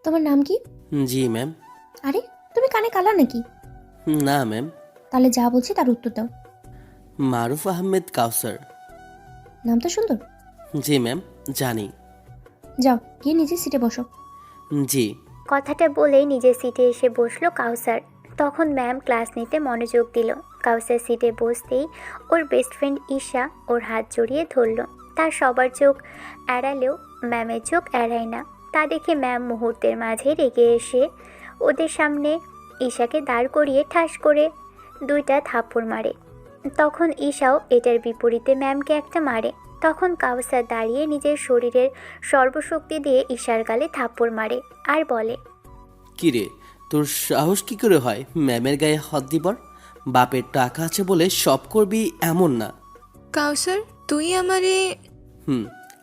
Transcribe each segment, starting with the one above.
তোমার নাম কি? জি ম্যাম। আরে, তুমি কানে কালা নাকি? না ম্যাম। তাহলে যা বলছি তার উত্তর দাও। মারুফ আহমেদ কাউসার। নাম তো সুন্দর। জি ম্যাম, জানি। যাও গিয়ে নিজের সিটে বসো। জি। কথাটা বলেই নিজের সিটে এসে বসলো কাউসার। তখন ম্যাম ক্লাস নিতে মনোযোগ দিল। কাউসার সিটে বসতেই ওর বেস্ট ফ্রেন্ড ঈশা ওর হাত জড়িয়ে ধরল। তার সবার চোখ এড়ালেও ম্যামের চোখ এড়ায় না। তা দেখে ম্যাম মুহূর্তের মাঝে রেগে এসে ওদের সামনে ঈশাকে দাঁড় করিয়ে ঠাস করে 2টা থাপ্পড় মারে। তখন ঈশাও এটার বিপরীতে ম্যামকে একটা মারে। তখন কাউসার দাঁড়িয়ে নিজের শরীরের সর্বশক্তি দিয়ে ঈশার গালে থাপ্পড় মারে আর বলে, কিরে, তোর সাহস কি করে হয় ম্যামের গায়ে হাত দিবার? বাপের টাকা আছে বলে সব করবি এমন না। কাউসার, তুই আমারে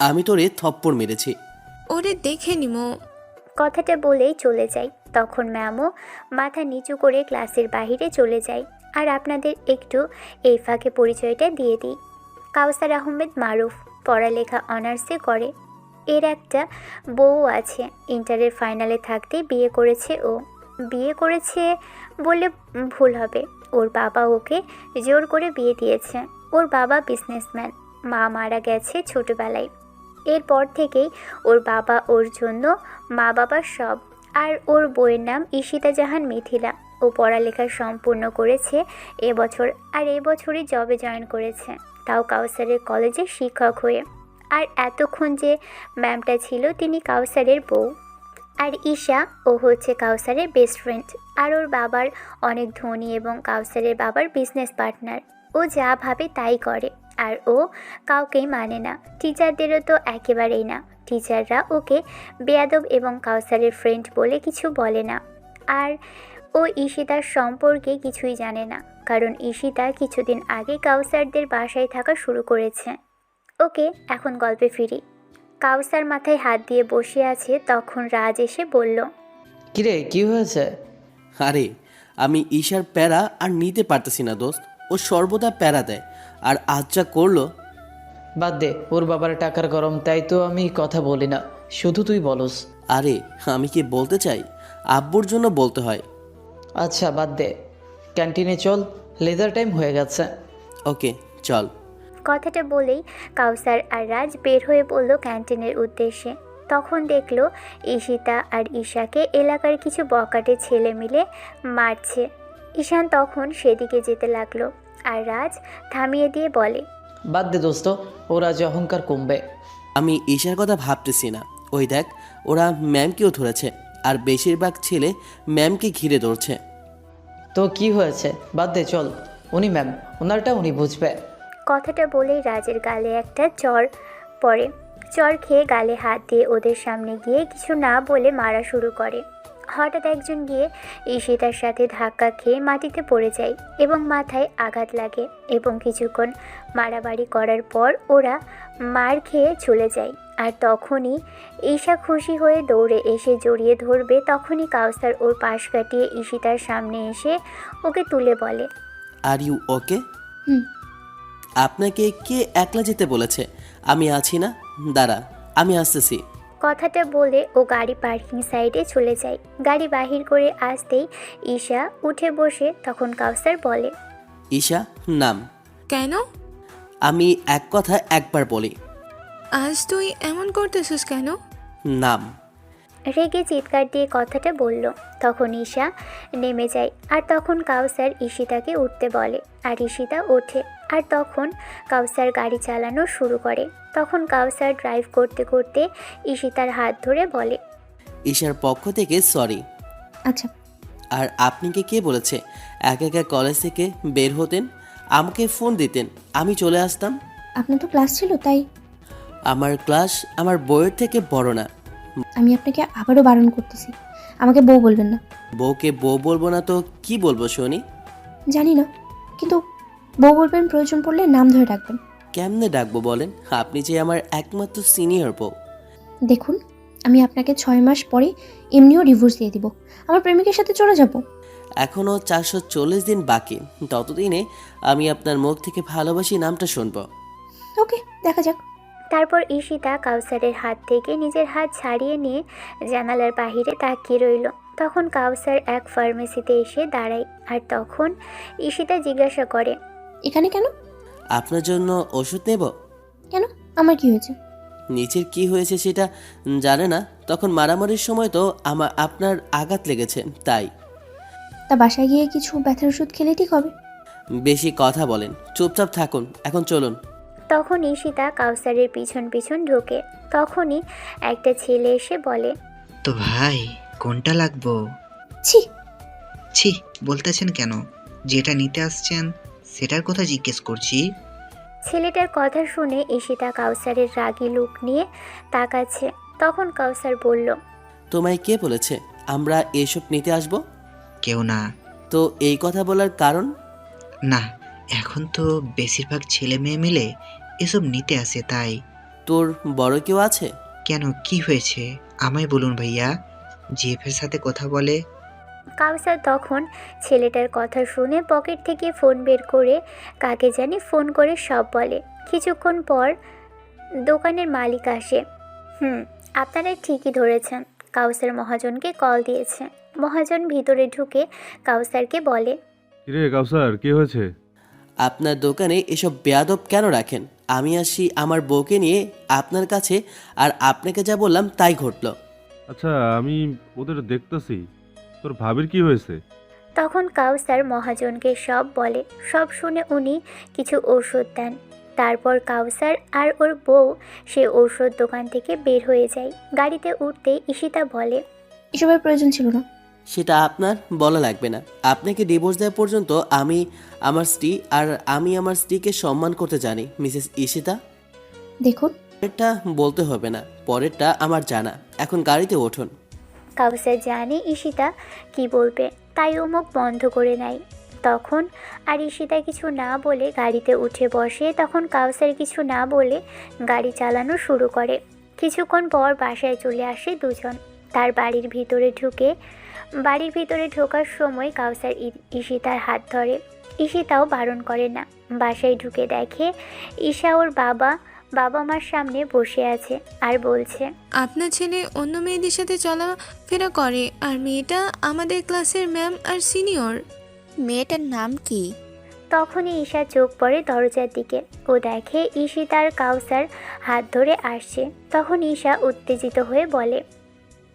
আমি তোরে থপ্পড় মেরেছি। ওরে দেখে নিমো। কথাটা বলেই চলে যায়। তখন ম্যামও মাথা নিচু করে ক্লাসের বাইরে চলে যায়। আর আপনাদের একটু এই ফাঁকে পরিচয়টা দিয়ে দিই। কাউসার আহমেদ মারুফ পড়ালেখা অনার্সে করে। এর একটা বউ আছে। ইন্টারের ফাইনালে থাকতেই বিয়ে করেছে ও। বিয়ে করেছে বললে ভুল হবে, ওর বাবা ওকে জোর করে বিয়ে দিয়েছে। ওর বাবা বিজনেসম্যান, মা মারা গেছে ছোটবেলায়। এরপর থেকেই ওর বাবা ওর জন্য মা বাবার সব। আর ওর বইয়ের নাম ঈশিতা জাহান মিথিলা। ও পড়ালেখা সম্পূর্ণ করেছে এবছর, আর এবছরই জবে জয়েন করেছে, তাও কাউসারের কলেজে শিক্ষক হয়ে। আর এতক্ষণ যে ম্যামটা ছিল তিনি কাউসারের বউ। আর ঈশা ও হচ্ছে কাউসারের বেস্ট ফ্রেন্ড। আর ওর বাবার অনেক ধনী এবং কাউসারের বাবার বিজনেস পার্টনার। ও যা ভাবে তাই করে, আর ও কাউকেই মানে না। টিচারদেরও তো একেবারেই না। টিচাররা ওকে বেয়াদব এবং কাউসারের ফ্রেন্ড বলে কিছু বলে না। আর ও ঈশিতার সম্পর্কে কিছুই জানে না, কারণ ঈশিতা কিছুদিন আগে কাউসারদের বাসায় থাকা শুরু করেছে। ওকে, এখন গল্পে ফিরি। কাউসার মাথায় হাত দিয়ে বসে আছে, তখন রাজ এসে বলল, কিরে, কি হয়েছে? আরে, আমি ঈশার প্যারা আর নিতে পারতেছি না দোস্ত। ও সর্বদা প্যারা দেয়, আর আজ যা করলো। বাদ দে, ওর বাবার টাকার গরম, তাই তো আমি কথা বলি না, শুধু তুই বলস। আরে, আমি কি বলতে চাই, আব্বুর জন্য বলতে হয়। আচ্ছা বাদ দে, ক্যান্টিনে চল, লেজার টাইম হয়ে গেছে। ওকে, চল। কথাটা বলেই কাউসার আর রাজ বের হয়ে পড়ল ক্যান্টিনের উদ্দেশ্যে। তখন দেখলো ঈশিতা আর ঈশাকে এলাকার কিছু বকাটে ছেলে মিলে মারছে। ঈশান তখন সেদিকে যেতে লাগলো, আর রাজ থামিয়ে দিয়ে বলে, বাদ দে দোস্ত, ওরা যে অহংকার কমবে। আমি ঈশার কথা ভাবতেছি না। ওই দেখ, ওরা ম্যামকেও ধরেছে, আর বেশিরভাগ ছেলে ম্যামকে ঘিরে ধরছে। তো কি হয়েছে, বাদ দে চল, উনি ম্যাম, ওনারটা উনি বুঝবে। কথাটা বলেই রাজের গালে একটা চড় পড়ে। চড় খেয়ে গালে হাত দিয়ে ওদের সামনে গিয়ে কিছু না বলে মারা শুরু করে। হঠাৎ একজন গিয়ে ঈশিতার সাথে ধাক্কা খেয়ে মাটিতে পড়ে যায় এবং মাথায় আঘাত লাগে, এবং কিছুক্ষণ মারামারি করার পর ওরা মার খেয়ে চলে যায়। আর তখনই ঈশা খুশি হয়ে দৌড়ে এসে জড়িয়ে ধরবে, তখনই কাউসার ওর পাশ কাটিয়ে ঈশিতার সামনে এসে ওকে তুলে বলে, আর ইউ ওকে? হুম। আপনাকে কে একলা যেতে বলেছে? আমি আছি না, দাঁড়া, আমি আসতেছি। কথাটা বলে ও গাড়ি পার্কিং সাইডে চলে যায়। গাড়ি বাহির করে আসতেই ঈশা উঠে বসে। তখন কাউসার বলে, ঈশা, নাম। কেন? আমি এক কথা একবার বলি। আজ তুই এমন করতেছিস কেন? নাম। রেগে চিৎকার দিয়ে কথাটা বলল। তখন ঈশা নেমে যায়, আর তখন কাউসার ঈশিতাকে উঠতে বলে, আর ঈশিতা ওঠে। আর তখন কাউসার গাড়ি চালানো শুরু করে। তখন কাউসার ড্রাইভ করতে করতে ঈশিতার হাত ধরে বলে, ঈশার পক্ষ থেকে সরি। আচ্ছা। আর আপনাকে কে বলেছে একা একা কলেজ থেকে বের হতেন? আমাকে ফোন দিতেন, আমি চলে আসতাম। আপনার তো ক্লাস ছিল তাই। আমার ক্লাস আমার বইয়ের থেকে বড় না। আমি আপনাকে আবারও বারণ করতেছি, আমাকে বউ বলবেন না। বউকে বউ বলবো না তো কি বলবো শুনি? জানি না, কিন্তু বউ বলবেন, প্রয়োজন পড়লে নাম ধরে ডাকবেন। কেমনে ডাকবো বলেন? আপনি যে আমার একমাত্র সিনিয়র বউ। দেখুন, আমি আপনাকে 6 মাস পরে এমনিও ডিভোর্স দিয়ে দিব। আমার প্রেমিকের সাথে চলে যাব। এখনও 440 দিন বাকি, ততদিনে আমি আপনার মুখ থেকে ভালোবাসি নামটা শুনবো। ওকে, দেখা যাক। তারপর ঈশিতা কাউসারের হাত থেকে নিজের হাত ছাড়িয়ে নিয়ে জানালার বাহিরে তাকিয়ে রইল। তখন কাউসার এক ফার্মেসিতে এসে দাঁড়ায়, আর তখন ঈশিতা জিজ্ঞাসা করে, এখানে কেন? আপনার জন্য ওষুধ নেব। কেন? আমার কি হয়েছে? নিচের কি হয়েছে সেটা জানে না? তখন মারামারির সময় তো আপনার আঘাত লেগেছে, তাই। তা বাসায় গিয়ে কিছু ব্যথার ওষুধ খেলে ঠিক হবে। বেশি কথা বলেন, চুপচাপ থাকুন, এখন চলুন। তখন ঈশিতা কাউসারের পিছন পিছন ঢোকে। তখনই একটা ছেলে এসে বলে, তো ভাই কোনটা লাগবো? ছি, ছি বলতেছেন কেন? যেটা নিতে আসছেন সেটার কথা জিজ্ঞেস করছি। ছেলেটার কথা শুনে ঈশিতা কাউসারের রাগী লুক নিয়ে তাকাচ্ছে। তখন কাউসার বলল, তোমায় কে বলেছে আমরা এসব নিতে আসব? কেউ না। তো এই কথা বলার কারণ? না, এখন তো বেশিরভাগ ছেলে মেয়ে মিলে এসব নিতে আসে, তাই। তোর বড় কেউ আছে? কেন, কি হয়েছে আমায় বলুন ভাইয়া। জিএফের সাথে কথা বলে। কাউসার তখন ছেলেটার কথা শুনে পকেট থেকে ফোন বের করে কাকে জানি ফোন করে সব বলে। কিছুক্ষণ পর দোকানের মালিক আসে। আপনারা ঠিকই ধরেছেন, কাউসার মহাজনকে কল দিয়েছে। মহাজন ভিতরে ঢুকে কাউসারকে বলে, কিরে কাউসার, কি হয়েছে? আপনার দোকানে এসব বেয়াদব কেন রাখেন? আমি আসি আমার বউকে নিয়ে আপনার কাছে, আর আপনাকে যা বললাম তাই ঘটলো। আচ্ছা, আমি ওদের দেখতেছি। তোর ভাবির কি হয়েছে? তখন কাউসার মহাজনকে সব বলে। সব শুনে উনি কিছু ঔষধ দেন। তারপর কাউসার আর ওর বউ সে ঔষধ দোকান থেকে বের হয়ে যায়। গাড়িতে উঠতেই ঈশিতা বলে, এসবের প্রয়োজন ছিল না। সেটা আপনার বলা লাগবে না। আপনাকে ডিভোর্স দেওয়া পর্যন্ত আমি আমার স্ত্রীকে সম্মান করতে জানি, মিসেস ঈশিতা। দেখুন, পরেরটা বলতে হবে না, পরেরটা আমার জানা। এখন গাড়িতে উঠুন। কাউসার জানে ঈশিতা কি বলবে, তাই ও মুখ বন্ধ করে নেয়। তখন আর ঈশিতা কিছু না বলে গাড়িতে উঠে বসে। তখন কাউসার কিছু না বলে গাড়ি চালানো শুরু করে। কিছুক্ষণ পর বাসায় চলে আসে দুজন। তার বাড়ির ভিতরে ঢোকার সময় কাউসার ঈশিতার হাত ধরে। ঈশিতাও বারণ করে না। বাসায় ঢুকে দেখে ঈশা ওর বাবা মার সামনে বসে আছে আর বলছে, আপনার ছেলে অন্য মেয়েদের সাথে চলাফেরা করে, আর মেয়েটা আমাদের ক্লাসের ম্যাম আর সিনিয়র। মেয়েটার নাম কি? তখনই ঈশা চোখ পড়ে দরজার দিকে। ও দেখে ঈশিতার কাউসার হাত ধরে আসছে। তখন ঈশা উত্তেজিত হয়ে বলে,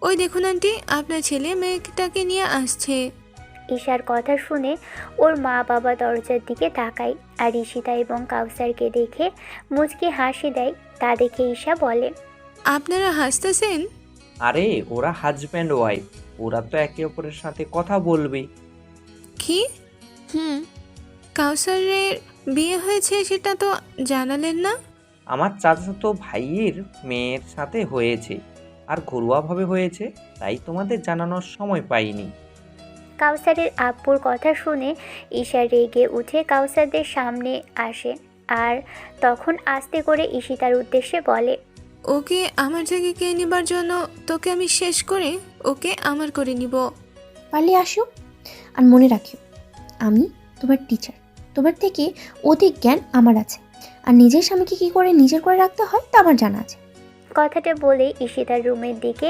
ওই দেখুন আন্টি, আপনার ছেলে মেয়েটাকে নিয়ে আসছে। ঈশার কথা শুনে ওর মা বাবা দরজার দিকে তাকায়, আর ঈশিতা এবং কাউসারকে দেখে মুচকি হাসি দেয়। তা দেখে ঈশা বলে, আপনারা হাসতেছেন? আরে ওরা হাজব্যান্ড ওয়াইফ, ওরা তো একে অপরের সাথে কথা বলবে। কি? হুম। কাউসারের বিয়ে হয়েছে সেটা তো জানালেন না? আমার চাচাতো ভাইয়ের মেয়ের সাথে হয়েছে, আর ঘরোয়াভাবে হয়েছে, তাই তোমাদের জানানোর সময় পাইনি। কাউসারের আব্বুর কথা শুনে ঈশা রেগে উঠে কাউসারদের সামনে আসে, আর তখন আস্তে করে ঈশিতার উদ্দেশ্যে বলে, ওকে আমার জায়গায় কে নেবার জন্য তোকে আমি শেষ করে ওকে আমার করে নিব। পারলে আসো। আর মনে রাখিও, আমি তোমার টিচার। তোমার থেকে অধিক জ্ঞান আমার আছে, আর নিজের স্বামীকে কী করে নিজের করে রাখতে হয় তা আমার জানা আছে। কথাটা বলে ঈশিতার রুমের দিকে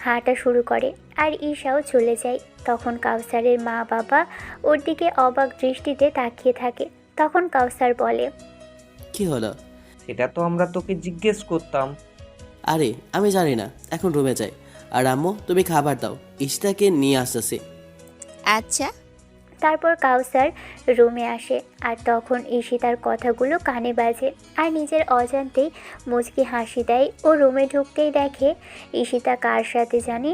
হাঁটা শুরু করে, আর ঈশাও চলে যায়। তখন কাউসারের মা বাবা ওর দিকে অবাক দৃষ্টিতে তাকিয়ে থাকে। তখন কাউসার বলে, কি হলো? সেটা তো আমরা তোকে জিজ্ঞেস করতাম। আরে আমি জানি না, এখন রুমে যাই। আর আম্মু, তুমি খাবার দাও, ঈশিতাকে নিয়ে আসতেছি। আচ্ছা। তারপর কাউসার রুমে আসে, আর তখন ঈশিতার কথাগুলো কানে বাজে, আর নিজের অজান্তেই মুচকি হাসি দেয়। ও রুমে ঢুকতেই দেখে ঈশিতা কার সাথে জানি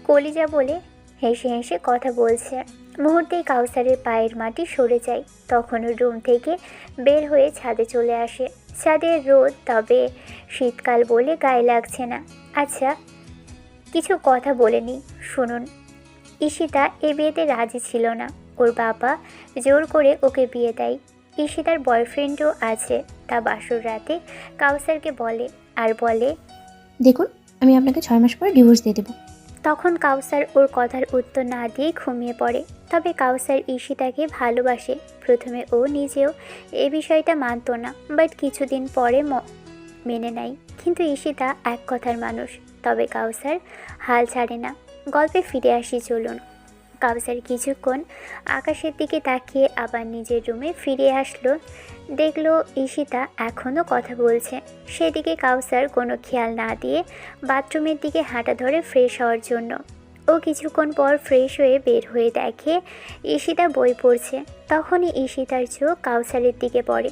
কলিজা বলে হেসে হেসে কথা বলছে। মুহূর্তেই কাউসারের পায়ের মাটি সরে যায়। তখন ও রুম থেকে বের হয়ে ছাদে চলে আসে। ছাদের রোদ, তবে শীতকাল বলে গায়ে লাগছে না। আচ্ছা, কিছু কথা বলে নিই, শুনুন। ঈশিতা এ বিয়েতে রাজি ছিল না। ওর বাবা জোর করে ওকে বিয়ে দেয়। ঈশিতার বয়ফ্রেন্ডও আছে। তা বাসর রাতে কাউসারকে বলে, আর বলে, দেখুন, আমি আপনাকে 6 মাস পরে ডিভোর্স দিয়ে দেবো। তখন কাউসার ওর কথার উত্তর না দিয়ে ঘুমিয়ে পড়ে। তবে কাউসার ঈশিতাকে ভালোবাসে। প্রথমে ও নিজেও এই বিষয়টা মানত না, বাট কিছুদিন পরে মেনে নেয়, কিন্তু ঈশিতা এক কথার মানুষ। তবে কাউসার হাল ছাড়ে না। গল্পে ফিরে আসি চলুন। কাউসার কিছুক্ষণ আকাশের দিকে তাকিয়ে আবার নিজের রুমে ফিরে আসলো। দেখলো ঈশিতা এখনও কথা বলছে। সেদিকে কাউসার কোনো খেয়াল না দিয়ে বাথরুমের দিকে হাঁটা ধরে ফ্রেশ হওয়ার জন্য। ও কিছুক্ষণ পর ফ্রেশ হয়ে বের হয়ে দেখে ঈশিতা বই পড়ছে। তখনই ঈশিতার চোখ কাউসারের দিকে পড়ে।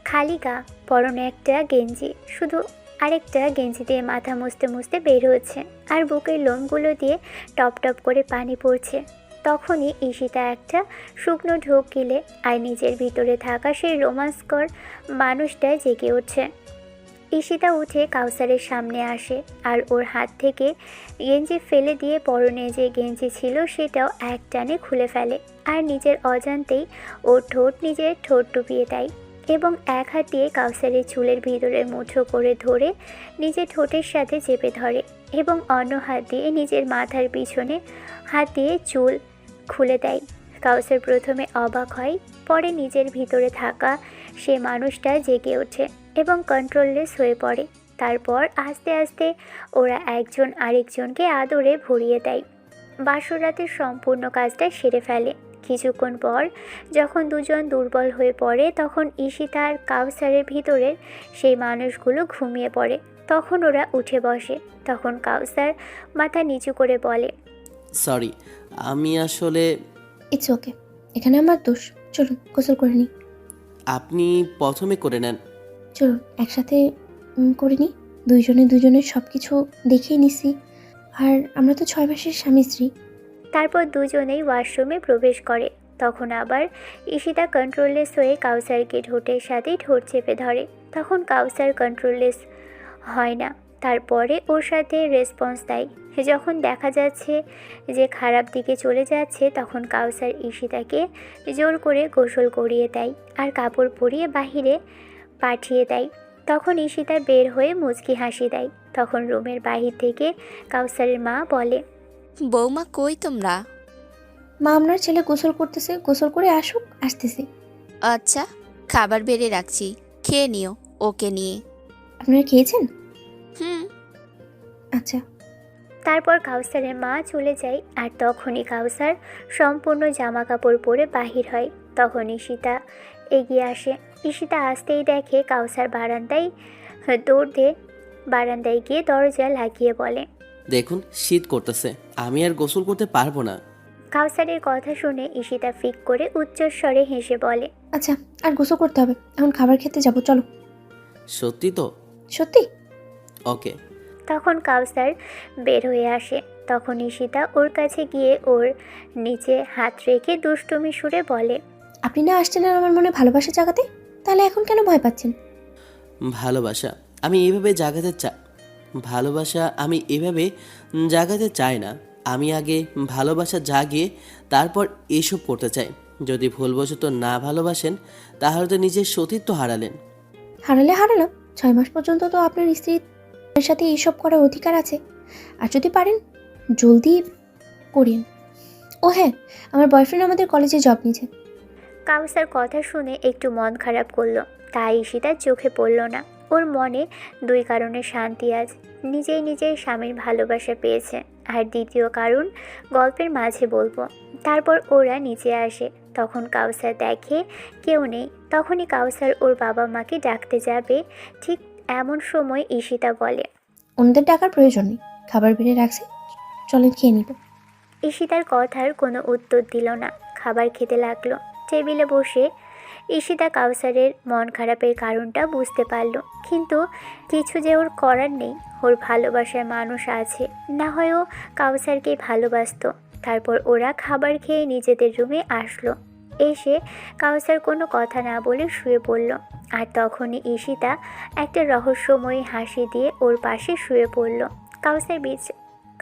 খালি গা, পরনে একটা গেঞ্জি, শুধু আরেকটা গেঞ্জি দিয়ে মাথা মুছতে মুছতে বের হচ্ছে, আর বুকের লোমগুলো দিয়ে টপ টপ করে পানি পড়ছে। তখনই ঈশিতা একটা শুকনো ঢোক গিলে আর নিজের ভিতরে থাকা সেই রোমাঞ্চকর মানুষটা জেগে উঠছে। ঈশিতা উঠে কাউসারের সামনে আসে আর ওর হাত থেকে গেঞ্জি ফেলে দিয়ে পরনে যে গেঞ্জি ছিল সেটাও এক টানে খুলে ফেলে, আর নিজের অজান্তেই ওর ঠোঁট নিজের ঠোঁট ডুবিয়ে দেয় এবং এক হাত দিয়ে কাউসারের চুলের ভিতরে মুঠো করে ধরে নিজের ঠোঁটের সাথে চেপে ধরে এবং অন্য হাত দিয়ে নিজের মাথার পিছনে হাত দিয়ে চুল খুলে দেয়। কাউসার প্রথমে অবাক হয়, পরে নিজের ভিতরে থাকা সে মানুষটা জেগে ওঠে এবং কন্ট্রোললেস হয়ে পড়ে। তারপর আস্তে আস্তে ওরা একজন আরেকজনকে আদরে ভরিয়ে দেয়। বাসর রাতের সম্পূর্ণ কাজটা সেরে ফেলে। কিছুক্ষণ পর যখন দুজন দুর্বল হয়ে পড়ে, তখন ঈশিতা আর কাউসারের ভিতরের সেই মানুষগুলো ঘুমিয়ে পড়ে। তখন ওরা উঠে বসে। তখন কাউসার মাথা নিচু করে বলে, সরি, আমি আসলে ইটস ওকে, এখানে আমার দোষ। চলুন গোসল করে নিই। আপনি প্রথমে করে নেন। চলুন একসাথে করে নিই। দুজনের সব কিছু দেখেই নিছি, আর আমরা তো 6 মাসের স্বামী স্ত্রী। তারপর দুজনেই ওয়াশরুমে প্রবেশ করে। তখন আবার ঈশিতা কন্ট্রোললেস হয়ে কাউসারকে ঠোঁটের সাথে ঠোঁট চেপে ধরে। তখন কাউসার কন্ট্রোললেস হয় না, তারপরে ওর সাথে রেসপন্স দেয়। যখন দেখা যাচ্ছে যে খারাপ দিকে চলে যাচ্ছে, তখন কাউসার ঈশিতাকে জোর করে গোসল করিয়ে দেয় আর কাপড় পরিয়ে বাহিরে পাঠিয়ে দেয়। তখন ঈশিতা বের হয়ে মুচকি হাসি দেয়। তখন রুমের বাহির থেকে কাউসারের মা বলে, বৌমা কই তোমরা? মা, আপনার ছেলে গোসল করতেছে, গোসল করে আসুক, আসতেছি। আচ্ছা, খাবার বেড়ে রাখছি, খেয়ে নিও ওকে নিয়ে। আপনারা খেয়েছেন? হুম। আচ্ছা। তারপর কাউসারের মা চলে যায়, আর তখনই কাউসার সম্পূর্ণ জামা কাপড় পরে বাহির হয়। তখন ঈশিতা এগিয়ে আসে। ঈশিতা আসতেই দেখে কাউসার বারান্দায় দৌড় দিয়ে বারান্দায় গিয়ে দরজা লাগিয়ে বলে, দেখুন শীত করতেছে, আমি আর গোসল করতে পারবো না। কাউসারের কথা শুনে ঈশিতা ফিক করে উচ্চস্বরে হেসে বলে, আচ্ছা, আর গোসল করতে হবে, এখন খাবার খেতে যাব, চলো। সত্যি তো? সত্যি। ওকে। তখন কাউসার বের হয়ে আসে। তখন ঈশিতা ওর কাছে গিয়ে ওর নিচে হাত রেখে দুষ্টুমি সুরে বলে, আপনি না আসছিলেন আমার মনে ভালোবাসা জাগাতে, তাহলে এখন কেন ভয় পাচ্ছেন? ভালোবাসা আমি এভাবে জাগাতে চাই না। আমি আগে ভালোবাসা জাগিয়ে তারপর এসব করতে চাই। যদি ভুলবশত না ভালোবাসেন তাহলে তো নিজের সতীত্ব হারালেন। হারালাম। 6 মাস পর্যন্ত তো আপনার স্ত্রীর সাথে এইসব করার অধিকার আছে, আর যদি পারেন জলদি করিন। ও হ্যাঁ, আমার বয়ফ্রেন্ড আমাদের কলেজে জব নিয়েছে। কাউসার কথা শুনে একটু মন খারাপ করলো। তাই ঈশিতার চোখে পড়ল না। ওর মনে 2 কারণে শান্তি আজ। নিজেই স্বামীর ভালোবাসা পেয়েছে, আর দ্বিতীয় কারণ গল্পের মাঝে বলবো। তারপর ওরা নিচে আসে। তখন কাউসার দেখে কেউ নেই। তখনই কাউসার ওর বাবা মাকে ডাকতে যাবে, ঠিক এমন সময় ঈশিতা বলে, ওনাদের ডাকার প্রয়োজন নেই, খাবার বেড়ে রাখছে, চলেন খেয়ে নিব। ঈশিতার কথার কোনো উত্তর দিল না। খাবার খেতে লাগলো। টেবিলে বসে ঈশিতা কাউসারের মন খারাপের কারণটা বুঝতে পারল, কিন্তু কিছু যে ওর করার নেই। ওর ভালোবাসার মানুষ আছে, না হয় ও কাউসারকে ভালোবাসতো। তারপর ওরা খাবার খেয়ে নিজেদের রুমে আসলো। এসে কাউসার কোনো কথা না বলে শুয়ে পড়ল। আর তখনই ঈশিতা একটা রহস্যময়ী হাসি দিয়ে ওর পাশে শুয়ে পড়ল।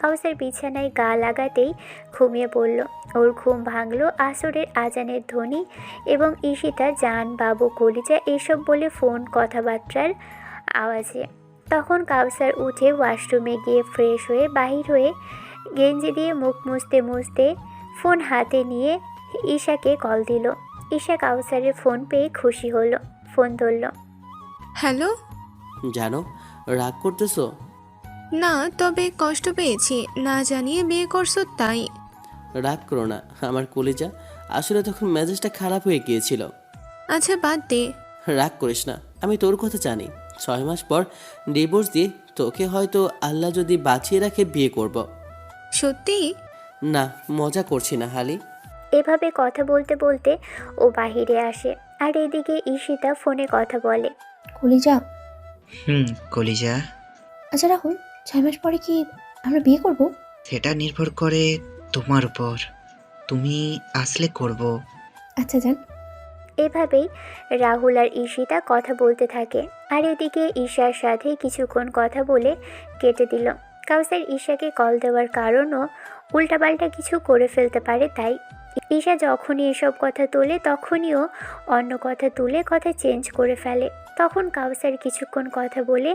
কাউসার বিছানায় গা লাগাতেই ঘুমিয়ে পড়ল। ওর ঘুম ভাঙলো আসরের আজানের ধ্বনি এবং ঈশিতা জান, বাবু, কলিজা এসব বলে ফোন কথাবার্তার আওয়াজে। তখন কাউসার উঠে ওয়াশরুমে গিয়ে ফ্রেশ হয়ে বাহির হয়ে গেঞ্জি দিয়ে মুখ মুছতে ফোন হাতে নিয়ে ঈশাকে কল দিল। ঈশা কাউসারের ফোন পেয়ে খুশি হলো, ফোন ধরল। হ্যালো। জানো, রাগ করতেছো? না, তবে কষ্ট পেয়েছি, না জানিয়ে বিয়ে করছো তাই। রাগ করো না আমার কলিজা, আসলে তখন মেজাজটা খারাপ হয়ে গিয়েছিল। আচ্ছা বাদ দে। রাগ করিস না, আমি তোর কথা জানি। 6 মাস পর ডিভোর্স দিয়ে তোকে হয়তো আল্লাহ যদি বাঁচিয়ে রাখে বিয়ে করব। সত্যি? না, মজা করছি না হালি। এভাবে কথা বলতে বলতে ও বাহিরে আসে, আর এদিকে ঈশিতা ফোনে কথা বলে। কলিজা, কলিজা, আচ্ছা রাহুল, 6 মাস পরে কি আমরা বিয়ে করব? সেটা নির্ভর করে তোমার উপর। তুমি আসলে করব। আচ্ছা যান। এভাবেই রাহুল আর ঈশিতা কথা বলতে থাকে, আর এদিকে ঈশার সাথে কিছুক্ষণ কথা বলে কেটে দিল। কাউসার ঈশাকে কল দেওয়ার কারণও উল্টাপাল্টা কিছু করে ফেলতে পারে, তাই ঈশা যখনই এসব কথা তোলে তখনইও অন্য কথা তুলে কথা চেঞ্জ করে ফেলে। তখন কাউসার কিছুক্ষণ কথা বলে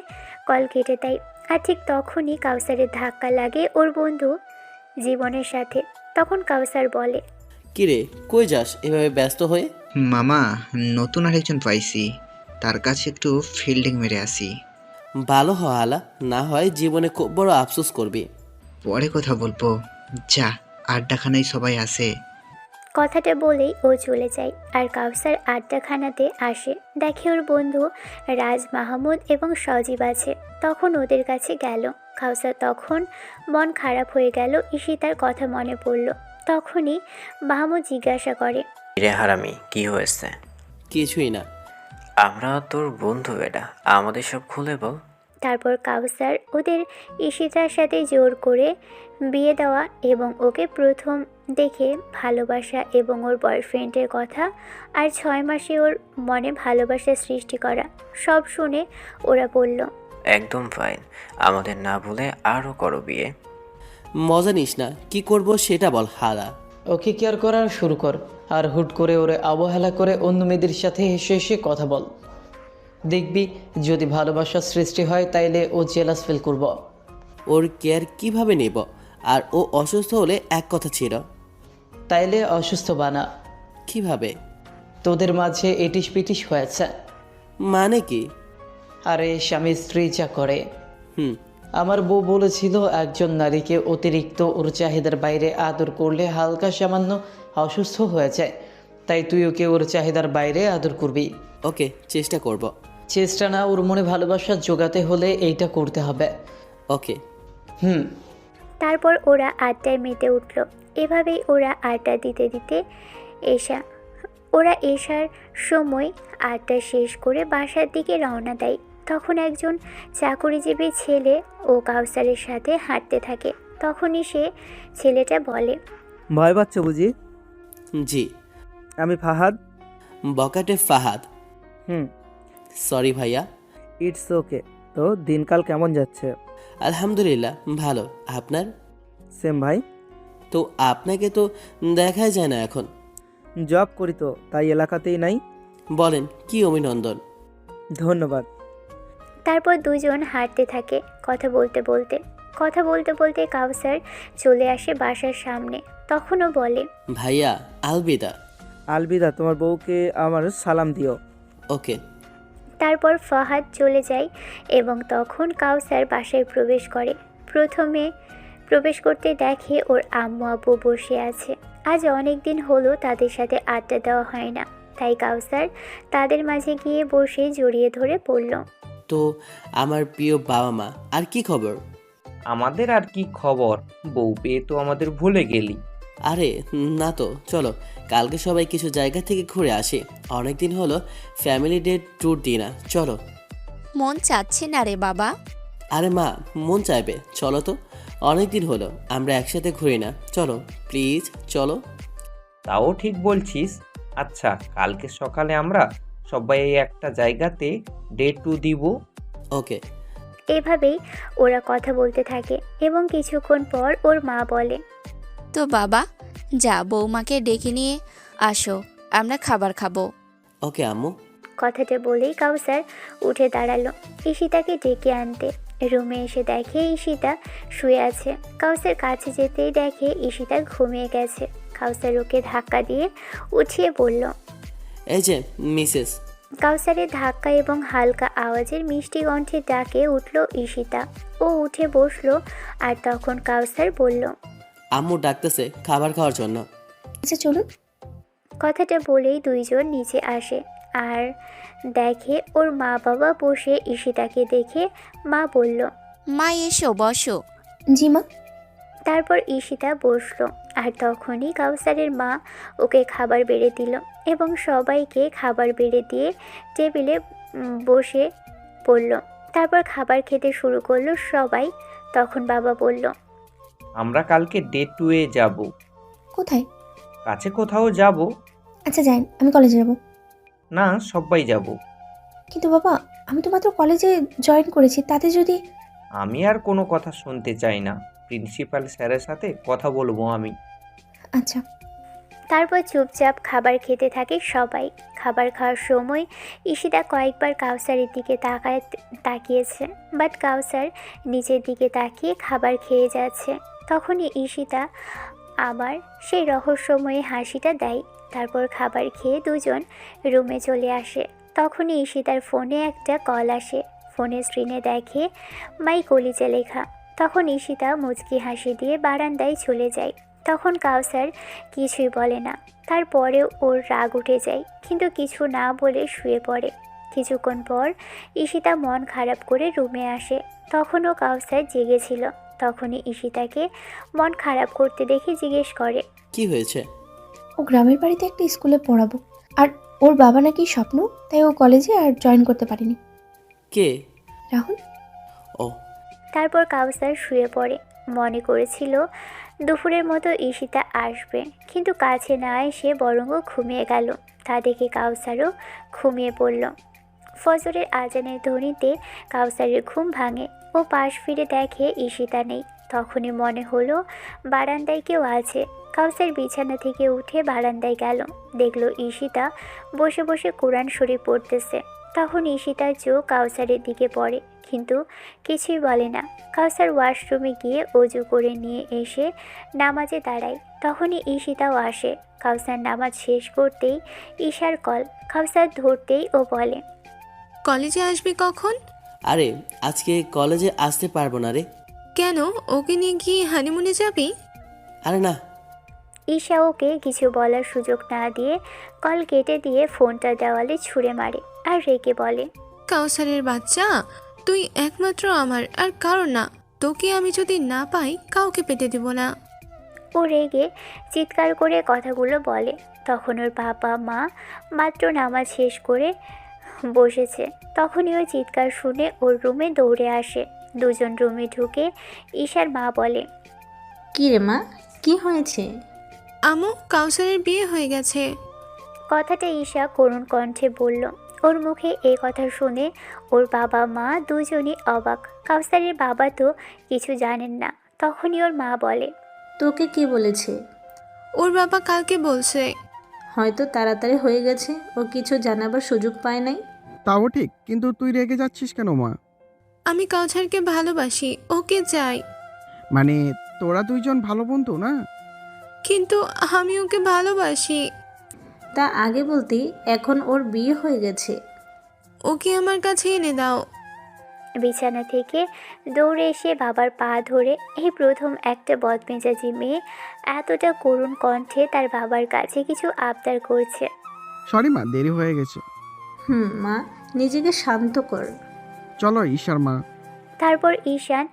কল কেটে দেয়, আর ঠিক তখনই কাউসারের ধাক্কা লাগে ওর বন্ধু জীবনের সাথে। তখন কাউসার বলে, কিরে, কই যাস এভাবে ব্যস্ত হয়ে? মামা, নতুন আরেকজন পাইছি, তার কাছে একটু ফিল্ডিং মেরে আসি। ভালো হ আলা, না হয় জীবনে খুব বড় আফসোস করবি। পরে কথা বলবো, যা, আড্ডাখানায় সবাই আসে। কথাটা বলেই ও চলে যায়, আর কাউসার আড্ডাখানাতে আসে, দেখে ওর বন্ধু রাজ মাহমুদ এবং সজীব আছে। তখন ওদের কাছে গেল। কাউসার তখন মন খারাপ হয়ে গেল, ঈশিতার কথা মনে পড়ল। তখনই মাহমুদ জিজ্ঞাসা করে, রে হারামি, কি হয়েছে? কিছুই না। আমরা তোর বন্ধু বেটা, আমাদের সব খুলে বল। তারপর কাউসার ওদের ঈশিতার সাথে জোর করে বিয়ে দেওয়া এবং ওকে প্রথম দেখে ভালোবাসা এবং ওর বয়ফ্রেন্ডের কথা, আর 6 মাসে ওর মনে ভালোবাসা সৃষ্টি করা, সব শুনে ওরা বলল, একদম ফাইন, আমাদের না বলে আরও করো বিয়ে। মজা নিস না, কি করব সেটা বল হালা। ওকে কেয়ার করার শুরু কর, আর হুট করে ওরে অবহেলা করে অন্য মেয়েদের সাথে হেসে হেসে কথা বল। দেখবি যদি ভালোবাসার সৃষ্টি হয় তাইলে ও জেলাস ফিল করব। ওর কেয়ার কিভাবে নেব? আর ও অসুস্থ হলে এক কথা ছিল। তাইলে অসুস্থ বানা। কিভাবে? তোদের মাঝে এটিস পিটিস হয়েছে। মানে কি? আরে স্বামী স্ত্রী যা করে। হুম। আমার বউ বলেছিল একজন নারীকে অতিরিক্ত ওর চাহিদার বাইরে আদর করলে হালকা সামান্য অসুস্থ হয়ে যায়, তাই তুই ওকে ওর চাহিদার বাইরে আদর করবি। ওকে, চেষ্টা করব। চেষ্টা না, ওর মনে ভালোবাসা জোগাতে হলে এইটা করতে হবে। ওকে। তারপর ওরা আড্ডায় মেতে উঠল। এভাবেই ওরা আড্ডা দিতে দিতে এসার সময় আড্ডা শেষ করে বাসার দিকে রওনা দেয়। তখন একজন চাকরিজীবী ছেলে ও কাউসারের সাথে হাঁটতে থাকে। তখনই সে ছেলেটা বলে, ভয় পাচ্ছ বুঝি? জি। আমি ফাহাদ। বকাটে ফাহাদ। সরি ভাইয়া। It's okay. তো দিনকাল কেমন যাচ্ছে? আলহামদুলিল্লাহ ভালো, আপনার? সেম ভাই। তো আপনাকে তো দেখাই যায় না এখন। জব করি তো, তাই এলাকাতেই নাই। বলেন, কি অভিনন্দন? ধন্যবাদ। তারপর দুজন হাঁটতে থাকে কথা বলতে বলতে কাউসার চলে আসে বাসার সামনে। তখনও বলে, ভাইয়া আলবিদা। আলবিদা, তোমার বউকে আমার সালাম দিও। ওকে। তারপর ফাহাদ চলে যায় এবং তখন কাউসার বাসায় প্রবেশ করে। প্রথমে প্রবেশ করতে দেখে ওর আম্মু আব্বু বসে আছে। আজ অনেক দিন হলো তাদের সাথে আড্ডা দেওয়া হয় না, তাই কাউসার তাদের মাঝে গিয়ে বসে জড়িয়ে ধরে পড়ল। তো আমার প্রিয় বাবা মা, আর কি খবর? আমাদের আর কি খবর, বউ পেয়ে তো আমাদের ভুলে গেলি। আরে না তো, চলো কালকে সবাই কিছু জায়গা থেকে ঘুরে আসি। অনেকদিন হলো ফ্যামিলি ডে ট্যুর দিই না, চলো। মন চাচ্ছে না রে বাবা। আরে মা, মন চাইবে, চলো তো। অনেকদিন হলো আমরা একসাথে ঘুরি না, চলো প্লিজ চলো। তাও ঠিক বলছিস। আচ্ছা, কালকে সকালে আমরা সবাই একটা জায়গাতে ডে ট্যুর দিব। ওকে। এভাবেই ওরা কথা বলতে থাকে এবং কিছুক্ষণ পর ওর মা বলে, তো বাবা, যা বৌমাকে ডেকে নিয়ে আসো, আমরা খাবার খাবো। ওকে আম্মু। কথাটা বলেই কাউসার উঠে দাঁড়ালো ঈশিতাকে ডেকে আনতে। রুমে এসে দেখে ঈশিতা শুয়ে আছে। কাউসার কাছে যেতেই দেখে ঈশিতা ঘুমিয়ে গেছে। কাউসার ওকে ধাক্কা দিয়ে উঠিয়ে বলল, এই যে মিসেস, কাউসারের ধাক্কা এবং হালকা আওয়াজের মিষ্টি কণ্ঠে ডাকে উঠল ঈশিতা। ও উঠে বসলো আর তখন কাউসার বলল, আম্মু ডাকতেছে খাবার খাওয়ার জন্য। আচ্ছা চলুন। কথাটা বলেই দুইজন নিচে আসে আর দেখে ওর মা বাবা বসে। ঈশিতাকে দেখে মা বলল, মা এসো বসো। জি মা। তারপর ঈশিতা বসলো আর তখনই কাউসারের মা ওকে খাবার বেড়ে দিল এবং সবাইকে খাবার বেড়ে দিয়ে টেবিলে বসে পড়ল। তারপর খাবার খেতে শুরু করলো সবাই। তখন বাবা বলল, আমরা কালকে ডে 2-এ যাব। কোথায়? কাছে কোথাও যাব। আচ্ছা যাই, আমি কলেজে যাব। না, সবাই যাব। কিন্তু বাবা, আমি তো মাত্র কলেজে জয়েন করেছি, তাতে যদি... আমি আর কোনো কথা শুনতে চাই না। প্রিন্সিপাল স্যারের সাথে কথা বলবো আমি। আচ্ছা। তারপর চুপচাপ খাবার খেতে থাকে সবাই। খাবার খাওয়ার সময় ঈশিতা কয়েকবার কাউসারের দিকে তাকিয়েছে, বাট কাউসার নিচের দিকে তাকিয়ে খাবার খেয়ে যাচ্ছে। তখনই ঈশিতা আবার সেই রহস্যময়ী হাসিটা দেয়। তারপর খাবার খেয়ে দুজন রুমে চলে আসে। তখনই ঈশিতার ফোনে একটা কল আসে। ফোনের স্ক্রিনে দেখে মাই কলিজে লেখা। তখন ঈশিতা মুচকি হাসি দিয়ে বারান্দায় চলে যায়। তখন কাউসার কিছুই বলে না। তারপরেও ওর রাগ উঠে যায়, কিন্তু কিছু না বলে শুয়ে পড়ে। কিছুক্ষণ পর ঈশিতা মন খারাপ করে রুমে আসে। তখনও কাউসার জেগেছিল। তখনই ঈশিতাকে মন খারাপ করতে দেখে জিজ্ঞেস করে, কি হয়েছে? ও গ্রামের বাড়িতে একটা স্কুলে পড়াবো, আর ওর বাবা নাকি স্বপ্ন, তাই ও কলেজে আর জয়েন করতে পারেনি। কে? রাহুল। ও। তারপর কাউসার শুয়ে পড়ে। মনে করেছিল দুপুরের মতো ঈশিতা আসবে, কিন্তু কাছে না এসে বরং ঘুমিয়ে গেল। তা দেখে কাউসারও ঘুমিয়ে পড়ল। ফজরের আজানের ধ্বনিতে কাউসারের ঘুম ভাঙে। ও পাশ ফিরে দেখে ঈশিতা নেই। তখনই মনে হলো বারান্দায় কেউ আছে। কাউসার বিছানা থেকে উঠে বারান্দায় গেল। দেখলো ঈশিতা বসে বসে কোরআন শরীফ পড়তেছে। তখন ঈশিতার চোখ কাউসারের দিকে পড়ে, কিন্তু কিছুই বলে না। কাউসার ওয়াশরুমে গিয়ে অজু করে নিয়ে এসে নামাজে দাঁড়ায়। তখনই ঈশিতাও আসে। কাউসার নামাজ শেষ করতেই ঈশার কল। কাউসার ধরতেই ও বলে, কলেজে আসবি কখন? আরে আজকে কলেজে আসতে পারবো না রে। কেন, ওকে নিয়ে গিয়ে হানিমুনে যাবি? আরে না। ঈশা ওকে কিছু বলার সুযোগ না দিয়ে কল কেটে দিয়ে ফোনটা দেওয়ালে ছুঁড়ে মারে আর রেগে বলে, কাউসারের বাচ্চা, তুই একমাত্র আমার, আর কারো না। তোকে আমি যদি না পাই কাউকে পেতে দেব না। ও রেগে চিৎকার করে কথাগুলো বলে। তখন ওর বাবা মা মাত্র নামাজ শেষ করে বসেছে। তখনই ওই চিৎকার শুনে ওর রুমে দৌড়ে আসে। দুজন রুমে ঢুকে ঈশার মা বলে, কি রে মা, কি হয়েছে? আমু, কাউসারের বিয়ে হয়ে গেছে। কথাটা ঈশা করুণ কণ্ঠে বলল। ওর মুখে এই কথা শুনে ওর বাবা মা দুজনই অবাক। কাউসারের বাবা তো কিছু জানেন না। তখনই ওর মা বলে, তোকে কি বলেছে? ওর বাবা কালকে বলছে। হয়তো তাড়াতাড়ি হয়ে গেছে, ও কিছু জানাবার সুযোগ পায় নাই। তাও ঠিক, কিন্তু তুই রেগে যাচ্ছিস কেন মা? আমি কাউসারকে ভালোবাসি, ওকে চাই। মানে তোরা দুইজন ভালো বন্ধু না? কিন্তু আমি ওকে ভালোবাসি। তা আগে বলতি, এখন ওর বিয়ে হয়ে গেছে। ওকে আমার কাছে এনে দাও। বিছানা থেকে দৌড়ে এসে বাবার পা ধরে এই প্রথম একটা বদমেজাজি মেয়ে এতটা করুণ কণ্ঠে তার বাবার কাছে কিছু আবদার করছে। সরি মা, দেরি হয়ে গেছে। মা, নিজেকে শান্ত কর। চলো ঈশার মা। তারপর ঈশান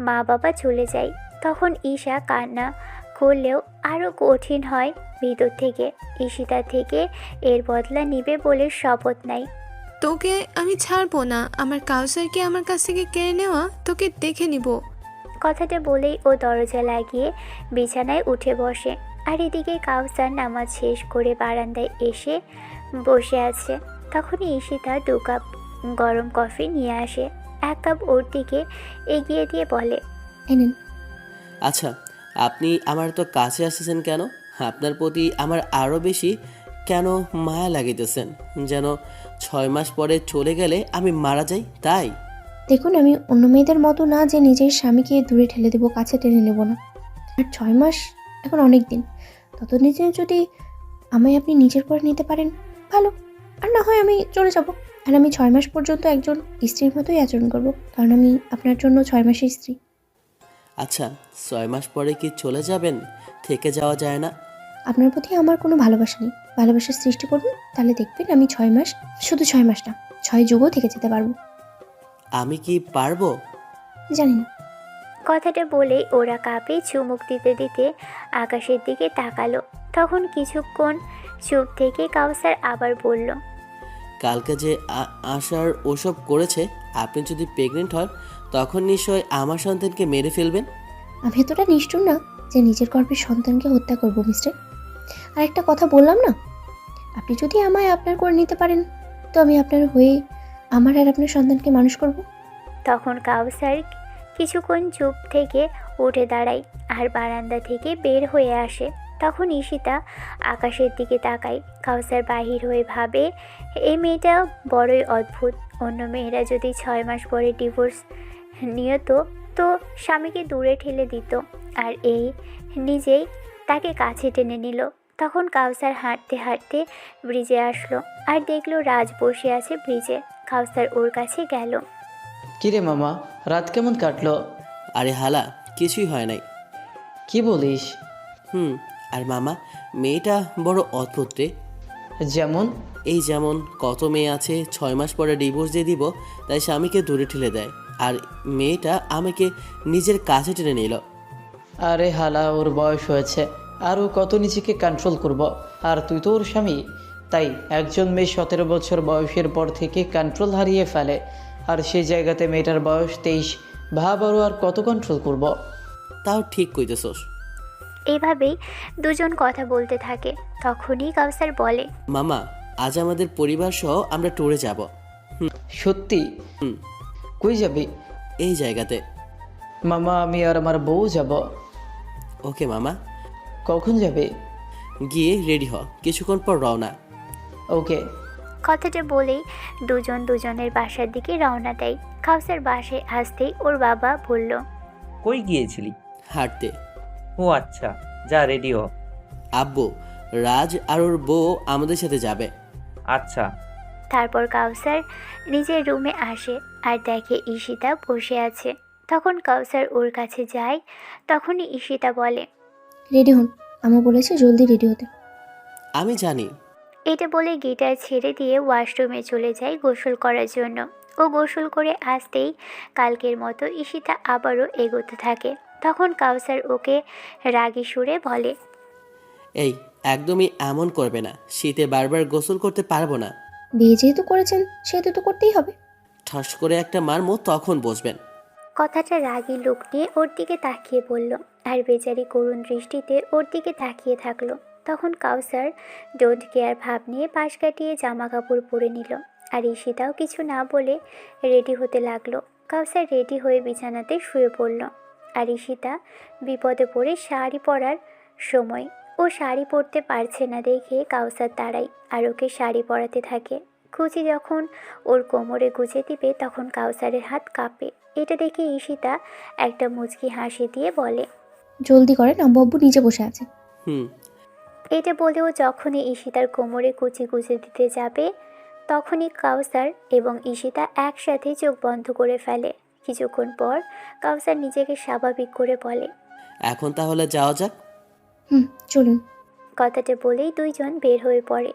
মা বাবা চলে যায়। তখন ঈশা কান্না করলেও আরও কঠিন হয় ভিতর থেকে। ঈশিতা থেকে এর বদলা নিবে বলে শপথ নাই। তোকে আমি ছাড়বো না। আমার কাউসারকে আমার কাছ থেকে কেড়ে নেওয়া তোকে দেখে নিব। কথাটা বলেই ও দরজা লাগিয়ে বিছানায় উঠে বসে। আর এদিকে কাউসার নামাজ শেষ করে বারান্দায় এসে বসে আছে। তখনই ঈশিতা 2 কাপ গরম কফি নিয়ে আসে। 1 কাপ ওর দিকে এগিয়ে দিয়ে বলে, এনেন। আচ্ছা, আপনি আমার তো কাছে আসতেছেন কেন? আপনার প্রতি আমার আরও বেশি কেন মায়া লাগিতেছেন? যেন 6 মাস পরে চলে গেলে আমি মারা যাই, তাই? দেখুন, আমি অন্য মেয়েদের মতো না যে নিজের স্বামীকে দূরে ঠেলে দেবো, কাছে টেনে নেব না। আর 6 মাস এখন অনেক দিন। ততদিনে যদি আমায় আপনি নিজের করে নিতে পারেন, ভালো। আর না হয় আমি চলে যাব। আর আমি 6 মাস পর্যন্ত একজন স্ত্রীর মতোই আচরণ করব, কারণ আমি আপনার জন্য 6 মাসের স্ত্রী। আচ্ছা, 6 মাস পরে কি চলে যাবেন? থেকে যাওয়া যায় না? আপনার প্রতি আমার কোনো ভালোবাসা নেই। ভালোবাসার সৃষ্টি করুন, তাহলে দেখবেন আমি 6 মাস, শুধু 6 মাস না, 6 যুগও থেকে যেতে পারবো। আমি কি পারবো? জানি না। কথাটা বলেই ওরা কাপে চুমুক দিতে দিতে আকাশের দিকে তাকালো। তখন কিছুক্ষণ চুপ থেকে কাউসার আবার বলল, কালকে যে আশার ওসব করেছে, আপনি যদি প্রেগনেন্ট হন তখন নিশ্চয় আমার সন্তানকে মেরে ফেলবেন। আমি এতটা নিষ্ঠুর না যে নিজের গর্ভের সন্তানকে হত্যা করব মিস্টার। আর একটা কথা বললাম না, আপনি যদি আমায় আপনার করে নিতে পারেন তো আমি আপনার হয়ে আমার আর আপনার সন্তানকে মানুষ করব। তখন কাউসার কিছুক্ষণ চুপ থেকে উঠে দাঁড়ায় আর বারান্দা থেকে বের হয়ে আসে। তখন ঈশিতা আকাশের দিকে তাকায়। কাউসার বাহির হয়ে ভাবে, এই মেয়েটা বড়ই অদ্ভুত। অন্য মেয়েরা যদি 6 মাস পরে ডিভোর্স নিয়ত তো স্বামীকে দূরে ঠেলে দিত, আর এই নিজেই তাকে কাছে টেনে নিল। তখন কাউসার হাঁটতে হাঁটতে ব্রিজে আসলো আর দেখলো রাজ বসে আছে ব্রিজে। কাউসার ওর কাছে গেল। কিরে মামা, রাত কেমন কাটলো? আরে হালা, কিছুই হয় নাই। কি বলিস? আর মামা, মেয়েটা বড় অদ্ভুত রে। যেমন? এই যেমন কত মেয়ে আছে 6 মাস পরে ডিভোর্স দিয়ে দিব, তাই স্বামীকে দূরে ঠেলে দেয়, আর মেয়েটা আমাকে নিজের কাছে টেনে নিল। আরে হালা, ওর বয়স হয়েছে, আর ও কত নিজেকে কন্ট্রোল করব। আর তুই তো ওর স্বামী, তাই একজন মেয়ে 17 বছর বয়সের পর থেকে কন্ট্রোল হারিয়ে ফেলে, আর সেই জায়গাতে মেয়েটার বয়স 23। ভাব আরও আর কত কন্ট্রোল করব। তাও ঠিক কইতেছস। এইভাবেই দুজন কথা বলতে থাকে। তখনই কাউসার বলে, মামা, আজ আমাদের পরিবার সহ আমরা ট্যুরে যাব। সত্যি? কই যাবি? এই জায়গাতে। মামা, আমি আর আমার বউ যাব। ওকে মামা। কখন যাবে? গিয়ে রেডি হ, কিছুক্ষণ পর রওনা। ওকে। কথাটা বলেই দুজন দুজনের বাসার দিকে রওনা দেয়। কাউসার বাসায় আসতেই ওর বাবা বলল, কই গিয়েছিলি? হাঁটতে। ও আচ্ছা, যা রেডি হ। আব্বু, রাজ আর ওর বউ আমাদের সাথে যাবে। আচ্ছা। তারপর কাউসার নিজের রুমে আসে আর দেখে ঈশিতা বসে আছে। তখন কাউসার ওর কাছে যায়। তখনই ঈশিতা বলে, রেডি হন, আমা বলেছে জলদি রেডি হতে। আমি জানি। এটা বলে গিটার ছেড়ে দিয়ে ওয়াশরুমে চলে যায় গোসল করার জন্য। ও গোসল করে আসতেই কালকের মতো ঈশিতা আবারও এগোতে থাকে। তখন কাউসার ওকে রাগী সুরে বলে, এই একদমই এমন করবে না, শীতে বারবার গোসল করতে পারবো না। বিয়ে যেহেতু করেছেন সেহেতু তো করতেই হবে। ঠাস করে একটা মারমো, তখন বসবেন। কথাটা রাগী লোক নিয়ে ওর দিকে তাকিয়ে বলল, আর বেচারি করুণ দৃষ্টিতে ওর দিকে তাকিয়ে থাকলো। তখন কাউসার ডোন্ট কেয়ার ভাব নিয়ে পাশ কাটিয়ে জামা কাপড় পরে নিল, আর ঈশিতাও কিছু না বলে রেডি হতে লাগলো। কাউসার রেডি হয়ে বিছানাতে শুয়ে পড়ল, আর ঈশিতা বিপদে পড়ে শাড়ি পরার সময় ও শাড়ি পরতে পারছে না দেখে কাউসার দাঁড়ায় আর ওকে শাড়ি পরাতে থাকে। কুচি যখন ওর কোমরে গুজে দিবে তখন কাউসারের হাত কাঁপে। এটা দেখে ঈশিতা একটা মুচকি হাসি দিয়ে বলে, জলদি করেন, আম্মু আব্বু নিচে বসে আছে। এটা বলেও যখনই ঈশিতার কোমরে কুচি গুজে দিতে যাবে তখনই কাউসার এবং ঈশিতা একসাথে চোখ বন্ধ করে ফেলে। কিছুক্ষণ পর কাউসার নিজেকে স্বাভাবিক করে বলে, এখন তাহলে যাওয়া যাক। চলুন। কথাটা বলেই দুইজন বের হয়ে পড়ে।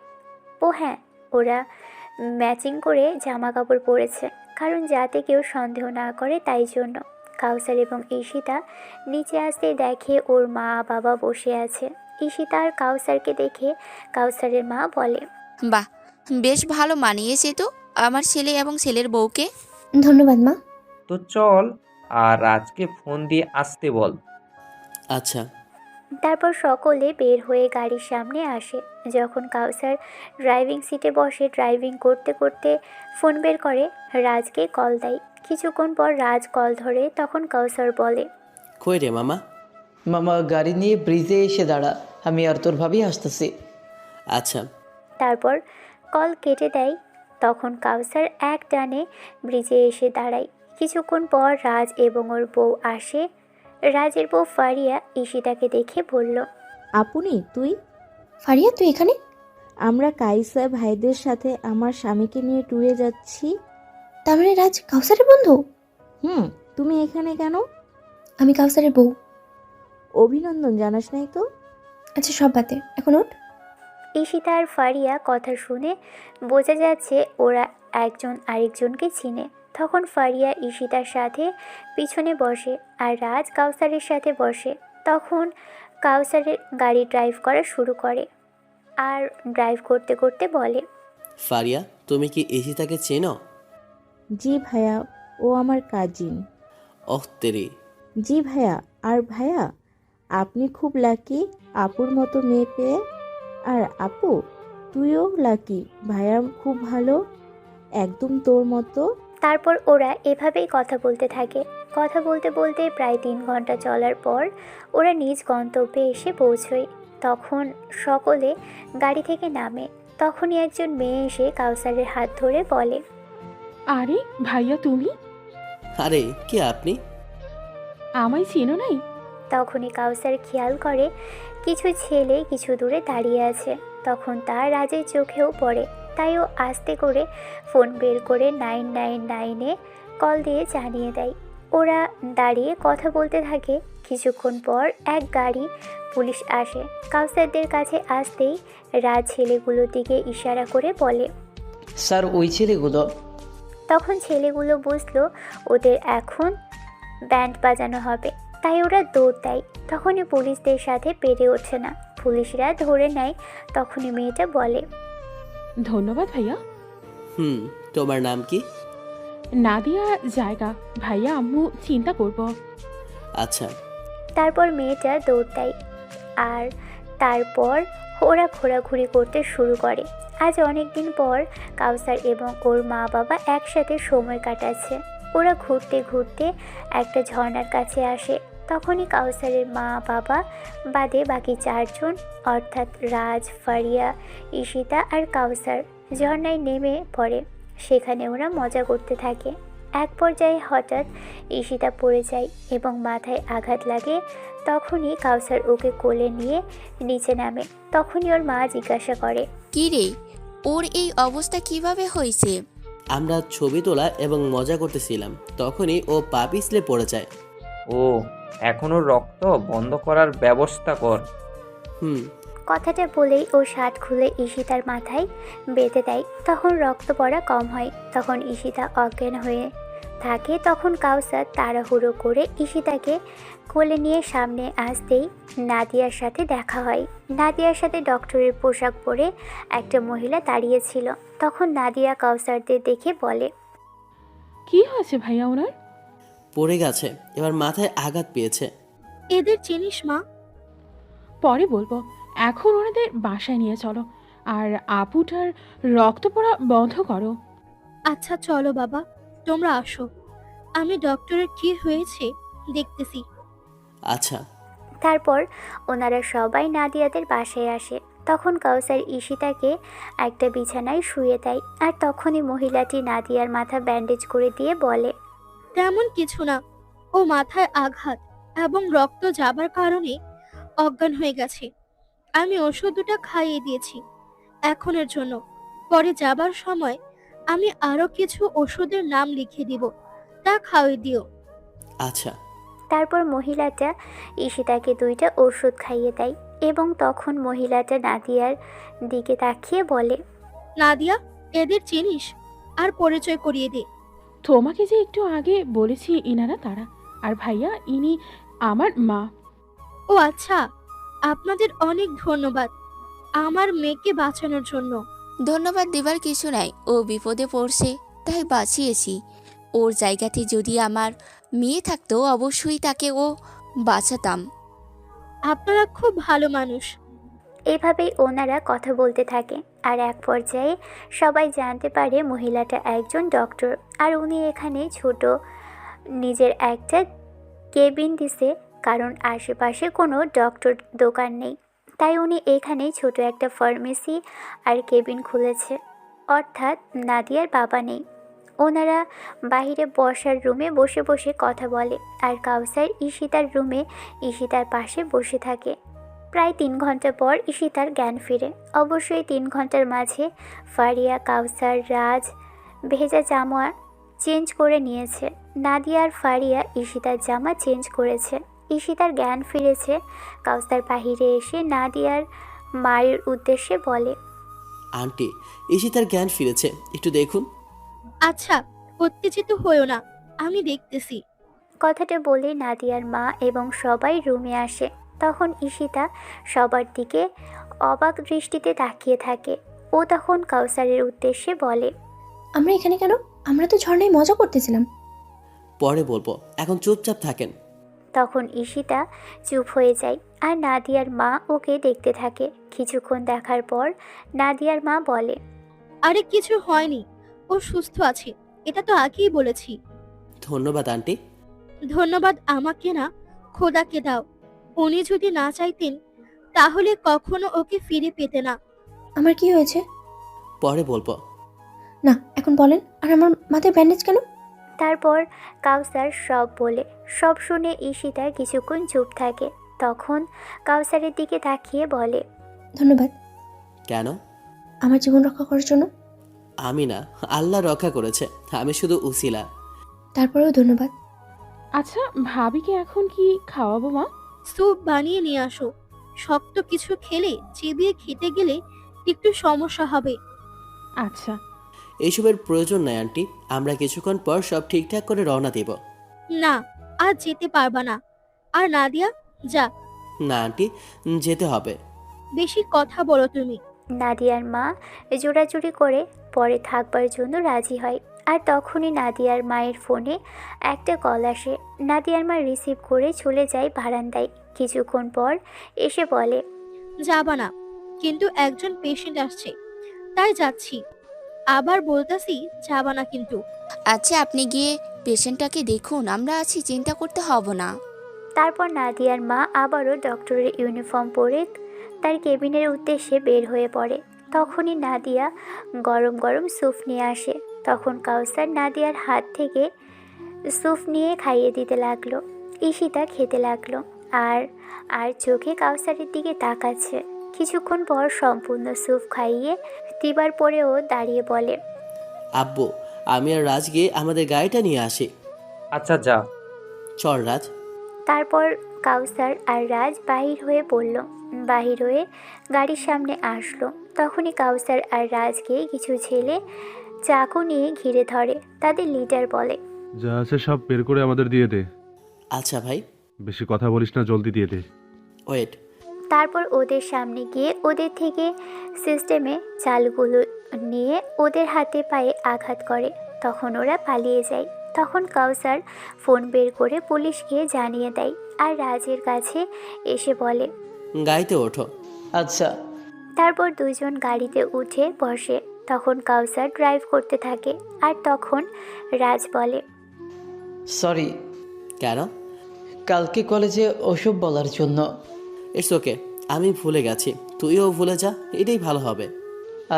ও হ্যাঁ, ওরা ম্যাচিং করে জামা কাপড় পরেছে, কারণ যাতে কেউ সন্দেহ না করে তাই জন্য। কাউসার এবং ঈশিতা নিচে আসতে দেখে ওর মা বাবা বসে আছে। ঈশিতা আর কাউসারকে দেখে কাউসারের মা বলে, বাহ, বেশ ভালো মানিয়েছে তো আমার ছেলে এবং ছেলের বউকে। ধন্যবাদ মা। তো চল, আর আজকে ফোন দিয়ে আসতে বল। আচ্ছা। তারপর সকলে বের হয়ে গাড়ির সামনে আসে। যখন কাউসার ড্রাইভিং সিটে বসে ড্রাইভিং করতে করতে ফোন বের করে রাজকে কল দেয়। কিছুক্ষণ পর রাজ কল ধরে। তখন কাউসার বলে, কই রে মামা? মামা, গাড়ি নিয়ে ব্রিজে এসে দাঁড়া, আমি আর তোর ভাবি আসতেছি। আচ্ছা। তারপর কল কেটে দেয়। তখন কাউসার এক টানে ব্রিজে এসে দাঁড়ায়। কিছুক্ষণ পর রাজ এবং ওর বউ আসে। রাজের বউ ফারিয়া ঈশিতাকে দেখে বলল, আপনি তুই? ফারিয়া, তুই এখানে? আমরা কাইসা ভাইদের সাথে আমার স্বামীকে নিয়ে ট্যুরে যাচ্ছি। তার মানে রাজ কাউসারের বন্ধু? তুমি এখানে কেন? আমি কাউসারের বউ। অভিনন্দন জানাস নাই তো? আচ্ছা সব বাদে, এখন ওঠ। ঈশিতা আর ফারিয়া কথা শুনে বোঝা যাচ্ছে ওরা একজন আরেকজনকে চিনে। তখন ফারিয়া ঈশিতার সাথে পিছনে বসে আর রাজ কাউসারের সাথে বসে। তখন কাউসারের গাড়ি ড্রাইভ করা শুরু করে আর ড্রাইভ করতে করতে বলে, ফারিয়া, তুমি কি ঈশিতাকে চেনো? জি ভাইয়া, ও আমার কাজিন। ওহ তেরি। জি ভাইয়া। আর ভাইয়া, আপনি খুব লাকি আপুর মতো মেয়ে পেয়ে। আর আপু, তুইও লাকি, ভাইয়া খুব ভালো, একদম তোর মতো। তারপর ওরা এভাবেই কথা বলতে থাকে। কথা বলতে বলতে প্রায় 3 ঘন্টা চলার পর ওরা নিজ গন্তব্যে এসে পৌঁছয়। তখন সকলে গাড়ি থেকে নামে। তখনই একজন মেয়ে এসে কাউসারের হাত ধরে বলে, আরে ভাইয়া তুমি? আরে কে আপনি? আমায় চেনো নাই? তখনই কাউসার খেয়াল করে কিছু ছেলে কিছু দূরে দাঁড়িয়ে আছে। তখন তার রাজের চোখেও পড়ে, তাই ও আস্তে করে ফোন বের করে 999-এ কল দিয়ে জানিয়ে দেয়। ওরা দাঁড়িয়ে কথা বলতে থাকে। কিছুক্ষণ পর এক গাড়ি পুলিশ আসে। কাউসারদের কাছে আসতেই রাজ ছেলেগুলোর দিকে ইশারা করে বলে, স্যার ওই ছেলেগুলো। তখন ছেলেগুলো বুঝলো ওদের এখন ব্যান্ড বাজানো হবে, তাই ওরা দৌড় দেয়। তখনই পুলিশদের সাথে পেরে ওঠে না, পুলিশরা ধরে নেয়। তখনই মেয়েটা বলে, ধন্যবাদ ভাইয়া। তোমার নাম কি? নাদিয়া জায়গা ভাইয়া, আম্মু চিন্তা করব। আচ্ছা। তারপর মেয়েটা দৌড় দেয় আর তারপর ওরা ঘোরাঘুরি করতে শুরু করে। আজ অনেক দিন পর কাউসার এবং ওর মা বাবা একসাথে সময় কাটাচ্ছে। ওরা ঘুরতে ঘুরতে একটা ঝর্ণার কাছে আসে। তখনই কাউসারের মা বাবা বাদে বাকি 4 জন অর্থাৎ রাজ, ফারিয়া, ঈশিতা আর কাউসার ঝর্ণায় নেমে পড়ে। সেখানে ওরা মজা করতে থাকে। এক পর্যায়ে হঠাৎ ঈশিতা পড়ে যায় এবং মাথায় আঘাত লাগে। তখনই কাউসার ওকে কোলে নিয়ে নিচে নামে। তখনই ওর মা জিজ্ঞাসা করে, কি রে, ওর এই অবস্থা কিভাবে হয়েছে? আমরা ছবি তোলা এবং মজা করতেছিলাম, তখনই ও পা পিছলে পড়ে যায়। ও, এখনো রক্ত বন্ধ করার ব্যবস্থা কর। কথাটা বলেই ও শার্ট খুলে ঈশিতার মাথায় বেঁধে দেয়। তখন রক্ত পড়া কম হয়। তখন ঈশিতা অজ্ঞান হয়ে থাকে। তখন কাউসার তাড়াহুড়ো করে ঈশিতাকে কোলে নিয়ে সামনে আসতেই নাদিয়ার সাথে দেখা হয়। নাদিয়ার সাথে ডক্টরের পোশাক পরে একটা মহিলা দাঁড়িয়েছিল। তখন নাদিয়া কাউসারদের দেখে বলে, কি হয়েছে ভাইয়া ওনার? পড়ে গেছে, এবার মাথায় আঘাত পেয়েছে। এদের চিনিস মা? পরে বলবো, এখন ওনাদের বাসায় নিয়ে চলো আর আপুটার রক্ত পড়া বন্ধ করো। আচ্ছা চলো বাবা, তোমরা আসো, আমি ডক্টরের কি হয়েছে দেখতেছি। আচ্ছা। তারপর ওনারা সবাই নাদিয়াদের বাসায় আসে। তখন কাউসার ঈশিতাকে একটা বিছানায় শুয়ে দেয় আর তখনই মহিলাটি নাদিয়ার মাথা ব্যান্ডেজ করে দিয়ে বলে, তেমন কিছু না, ও মাথায় আঘাত এবং রক্ত যাবার কারণে অজ্ঞান হয়ে গেছে। আমি ওষুধ দুটো খাইয়ে দিয়েছি এখনের জন্য, পরে যাবার সময় আমি আরো কিছু ওষুধের নাম লিখে দিব, তা খাওয়াই দিও। আচ্ছা। তারপর মহিলাটা ঈশিতাকে 2টা ওষুধ খাইয়ে দেয় এবং তখন মহিলাটা নাদিয়ার দিকে তাকিয়ে বলে, নাদিয়া, এদের চিনিস? আর পরিচয় করিয়ে দে। তোমাকে যে একটু আগে বলেছি ইনারা তারা, আর ভাইয়া ইনি আমার মা। ও আচ্ছা, আপনাদের অনেক ধন্যবাদ আমার মেয়েকে বাঁচানোর জন্য। ধন্যবাদ দেবার কিছু নাই, ও বিপদে পড়ছে তাই বাঁচিয়েছি। ওর জায়গাতে যদি আমার মেয়ে থাকতো অবশ্যই তাকে ও বাঁচাতাম। আপনারা খুব ভালো মানুষ। এভাবেই ওনারা কথা বলতে থাকে আর এক পর্যায়ে সবাই জানতে পারে মহিলাটা একজন ডক্টর আর উনি এখানে ছোট নিজের একটা কেবিন দিছে, কারণ আশেপাশে কোনো ডক্টর দোকান নেই। তাই উনি এখানে ছোট একটা ফার্মেসি আর কেবিন খুলেছে, অর্থাৎ নাদিয়ার বাবা নেই। ওনারা বাইরে বসার রুমে বসে বসে কথা বলে আর কাউসার ঈশিতার রুমে ঈশিতার পাশে বসে থাকে। প্রায় 3 ঘন্টা পর ঈশিতার জ্ঞান ফিরে। অবশ্যই 3 ঘন্টার মাঝে ফারিয়া, কাউসার, রাজ ভেজা জামা চেঞ্জ করে নিয়েছে। নাদিয়া আর ফারিয়া ঈশিতার জামা চেঞ্জ করেছে। ঈশিতার জ্ঞান ফিরেছে। কাউসার বাহিরে এসে নাদিয়ার মায়ের উদ্দেশ্যে বলে, আন্টি, ঈশিতার জ্ঞান ফিরেছে, একটু দেখুন। আচ্ছা, উত্তেজিত হয়েও না, আমি দেখতেছি। কথাটা বলে নাদিয়ার মা এবং সবাই রুমে আসে। তখন ঈশিতা সবার দিকে অবাক দৃষ্টিতে তাকিয়ে থাকে। ও তখন কাউসারের উদ্দেশ্যে বলে, আমরা এখানে কেন? আমরা তো ঝর্ণায় মজা করতেছিলাম। পরে বলবো, এখন চুপচাপ থাকেন। তখন ঈশিতা চুপ হয়ে যায় আর নাদিয়ার মা ওকে দেখতে থাকে। কিছুক্ষণ দেখার পর নাদিয়ার মা বলে, আরে কিছু হয়নি, ও সুস্থ আছে, এটা তো আগেই বলেছি। ধন্যবাদ আন্টি। ধন্যবাদ আমাকে না, খোদাকে দাও। উনি যদি না চাইতেন তাহলে কখনো ওকে ফিরে পেতে না। আমার কি হয়েছে? পরে বলবো। না, এখন বলেন। আর আমার মাথায় ব্যান্ডেজ কেন? তারপর কাউসার সব বলে। সব শুনে ঈশিতা কিছুক্ষণ চুপ থাকে। তখন কাউসারের দিকে তাকিয়ে বলে, ধন্যবাদ। কেন? আমার জীবন রক্ষা করার জন্য। আমি না, আল্লাহ রক্ষা করেছে, আমি শুধু উসিলা। তারপরেও ধন্যবাদ। আচ্ছা, ভাবিকে এখন কি খাওয়াবো মা? স্যুপ বানিয়ে নিয়ে আসো। শক্ত কিছু খেলে চিবিয়ে খেতে গেলে একটু সমস্যা হবে। আচ্ছা। এইসবের প্রয়োজন নাই আন্টি, আমরা কিছুক্ষণ পর সব ঠিকঠাক করে রওনা দেব। না, আজ যেতে পারবা না। আর নাদিয়া, যা। না আন্টি, যেতে হবে। বেশি কথা বলো তুমি। নাদিয়ার মা জোড়াজুড়ি করে পরে থাকবার জন্য রাজি হয়। আর তখনই নাদিয়ার মায়ের ফোনে একটা কল আসে। নাদিয়ার মা রিসিভ করে চলে যায় বারান্দায়। কিছুক্ষণ পর এসে বলে, যাবা না, কিন্তু একজন পেশেন্ট আসছে, তাই যাচ্ছি। আবার বলতাছি যাবা না কিন্তু। আচ্ছা, আপনি গিয়ে পেশেন্টটাকে দেখুন, আমরা আছি, চিন্তা করতে হবে না। তারপর নাদিয়ার মা আবারও ডক্টরের ইউনিফর্ম পরে তার কেবিনের উদ্দেশ্যে বের হয়ে পড়ে। তখনই নাদিয়া গরম গরম স্যুপ নিয়ে আসে। তখন কাউসার নাদিয়ার হাত থেকে স্যুপ নিয়ে খাইয়ে দিতে লাগলো। ঈশিতা খেতে লাগলো আর আর চোখে কাউসারের দিকে তাকাচ্ছে। কিছুক্ষণ পর সম্পূর্ণ স্যুপ খাইয়ে দিবার পরেও দাঁড়িয়ে বলে, আব্বু, আমি আর রাজ গিয়ে আমাদের গাড়িটা নিয়ে আসি। আচ্ছা, যা। চল রাজ। তারপর কাউসার আর রাজ বাহির হয়ে পড়ল। বাহির হয়ে গাড়ির সামনে আসলো। তখনই কাউসার আর রাজকে কিছু ছেলে চাকু নিয়ে ঘিরে ধরে। তাদের লিডার বলে, যা আছে সব বের করে আমাদের দিয়ে দে। আচ্ছা ভাই। বেশি কথা বলিস না, জলদি দিয়ে দে। ওয়েট। তারপর ওদের সামনে গিয়ে ওদের থেকে সিস্টেমে চালগুলো নিয়ে ওদের হাতে পায়ে আঘাত করে। তখন ওরা পালিয়ে যায়। তখন কাউসার ফোন বের করে পুলিশকে জানিয়ে দেয় আর রাজের কাছে এসে বলে, গাড়িতে ওঠো। আচ্ছা। তারপর দুইজন গাড়িতে উঠে বসে। তখন কাউসার ড্রাইভ করতে থাকে আর তখন রাজ বলে, সরি। কেন? কালকে কলেজে ওসব বলার জন্য। ইটস ওকে, আমি ভুলে গেছি, তুইও ভুলে যা, এটাই ভালো হবে।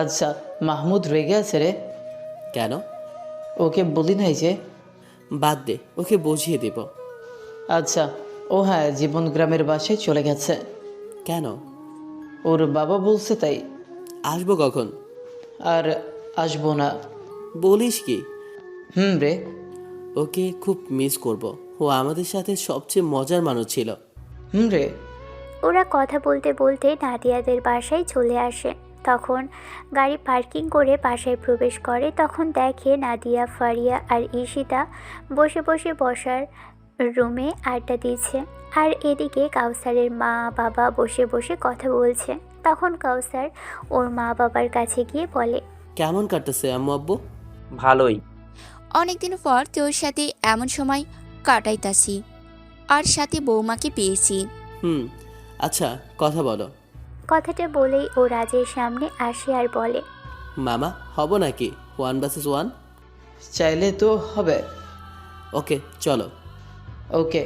আচ্ছা, মাহমুদ রেগে আছে রে? কেন? ওকে বলি নাই যে। বাদ দে, ওকে বুঝিয়ে দিব। আচ্ছা, ও হ্যাঁ, জীবন গ্রামের বাসায় চলে গেছে। কেন? ওর বাবা বলছে তাই। আসবো কখন? আর আসবো না। বলিস কি? রে। ওকে খুব মিস করব, ও আমাদের সাথে সবচেয়ে মজার মানুষ ছিল। রে। ওরা কথা বলতে বলতে নাদিয়াদের বাসায় চলে আসে। তখন গাড়ি পার্কিং করে বাসায় প্রবেশ করে। তখন দেখে নাদিয়া, ফারিয়া আর ঈশিতা বসে বসে বসার রুমে আড্ডা দিচ্ছে। আর এদিকে কাউসারের মা বাবা বসে বসে কথা বলছে। তখন কাউসার ওর মা বাবার কাছে গিয়ে বলে, কেমন কাটতেছে আম্মু আব্বু? ভালোই। অনেকদিন পর তোর সাথে এমন সময় কাটাইতাছি, আর সাথে বৌমাকে পেয়েছি। আচ্ছা, কথা বলো। কথাটা বলেই ও রাজের সামনে আসে আর বলে, মামা হব নাকি 1 vs 1? চাইলে তো হবে। ওকে চলো। ওকে।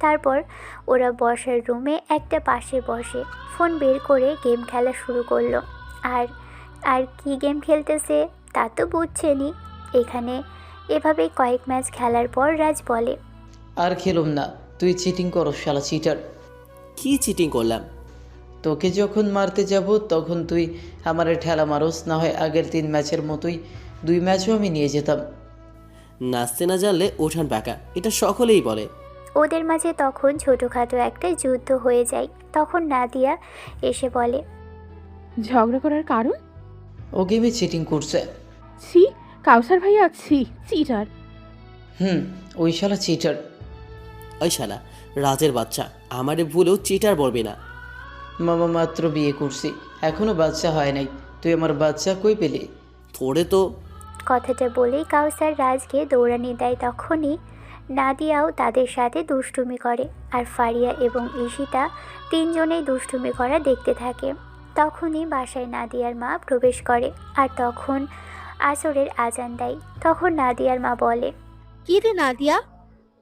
তারপর ওরা বসার রুমে একটা পাশে বসে ফোন বের করে গেম খেলা শুরু করলো। আর আর কি গেম খেলতেছে তা তো বুঝছেনই। এখানে এভাবেই কয়েক ম্যাচ খেলার পর রাজ বলে, আর খেলুম না, তুই চিটিং করো শালা চিটার। কি চিটিং করলাম? তোকে যখন মারতে যাব তখন তুই আমারে ঠেলা মারোস, না হয় আগের 3 ম্যাচের মতোই 2 ম্যাচও আমি নিয়ে যেতাম। নাচতে না জানলে ওঠান পাকা, এটা সকলেই বলে। ওদের মাঝে তখন ছোটোখাটো একটা যুদ্ধ হয়ে যায়। তখন নাদিয়া এসে বলে, ঝগড়া করার কারণ? ও গেমে চিটিং করছে। ছি, কাউসার ভাইয়া, ছি, চিটার। ওই শালা চিটার। ওই শালা রাজের বাচ্চা, আমারে ভুলেও চিটার বলবি না। মামা মাত্র বিয়ে করছি, এখনো বাচ্চা হয় নাই, তুই আমার বাচ্চা কই পেলি? তোরে তো। কথাটা বলেই কাউসার রাজকে দৌড়ানি দেয়। তখনই নাদিয়াও তাদের সাথে দুষ্টুমি করে, আর ফারিয়া এবং ঈশিতা তিনজনেই দুষ্টুমি করা দেখতে থাকে। তখনই বাসায় নাদিয়ার মা প্রবেশ করে, আর তখন আসরের আজান দেয়। তখন নাদিয়ার মা বলে, কি রে নাদিয়া,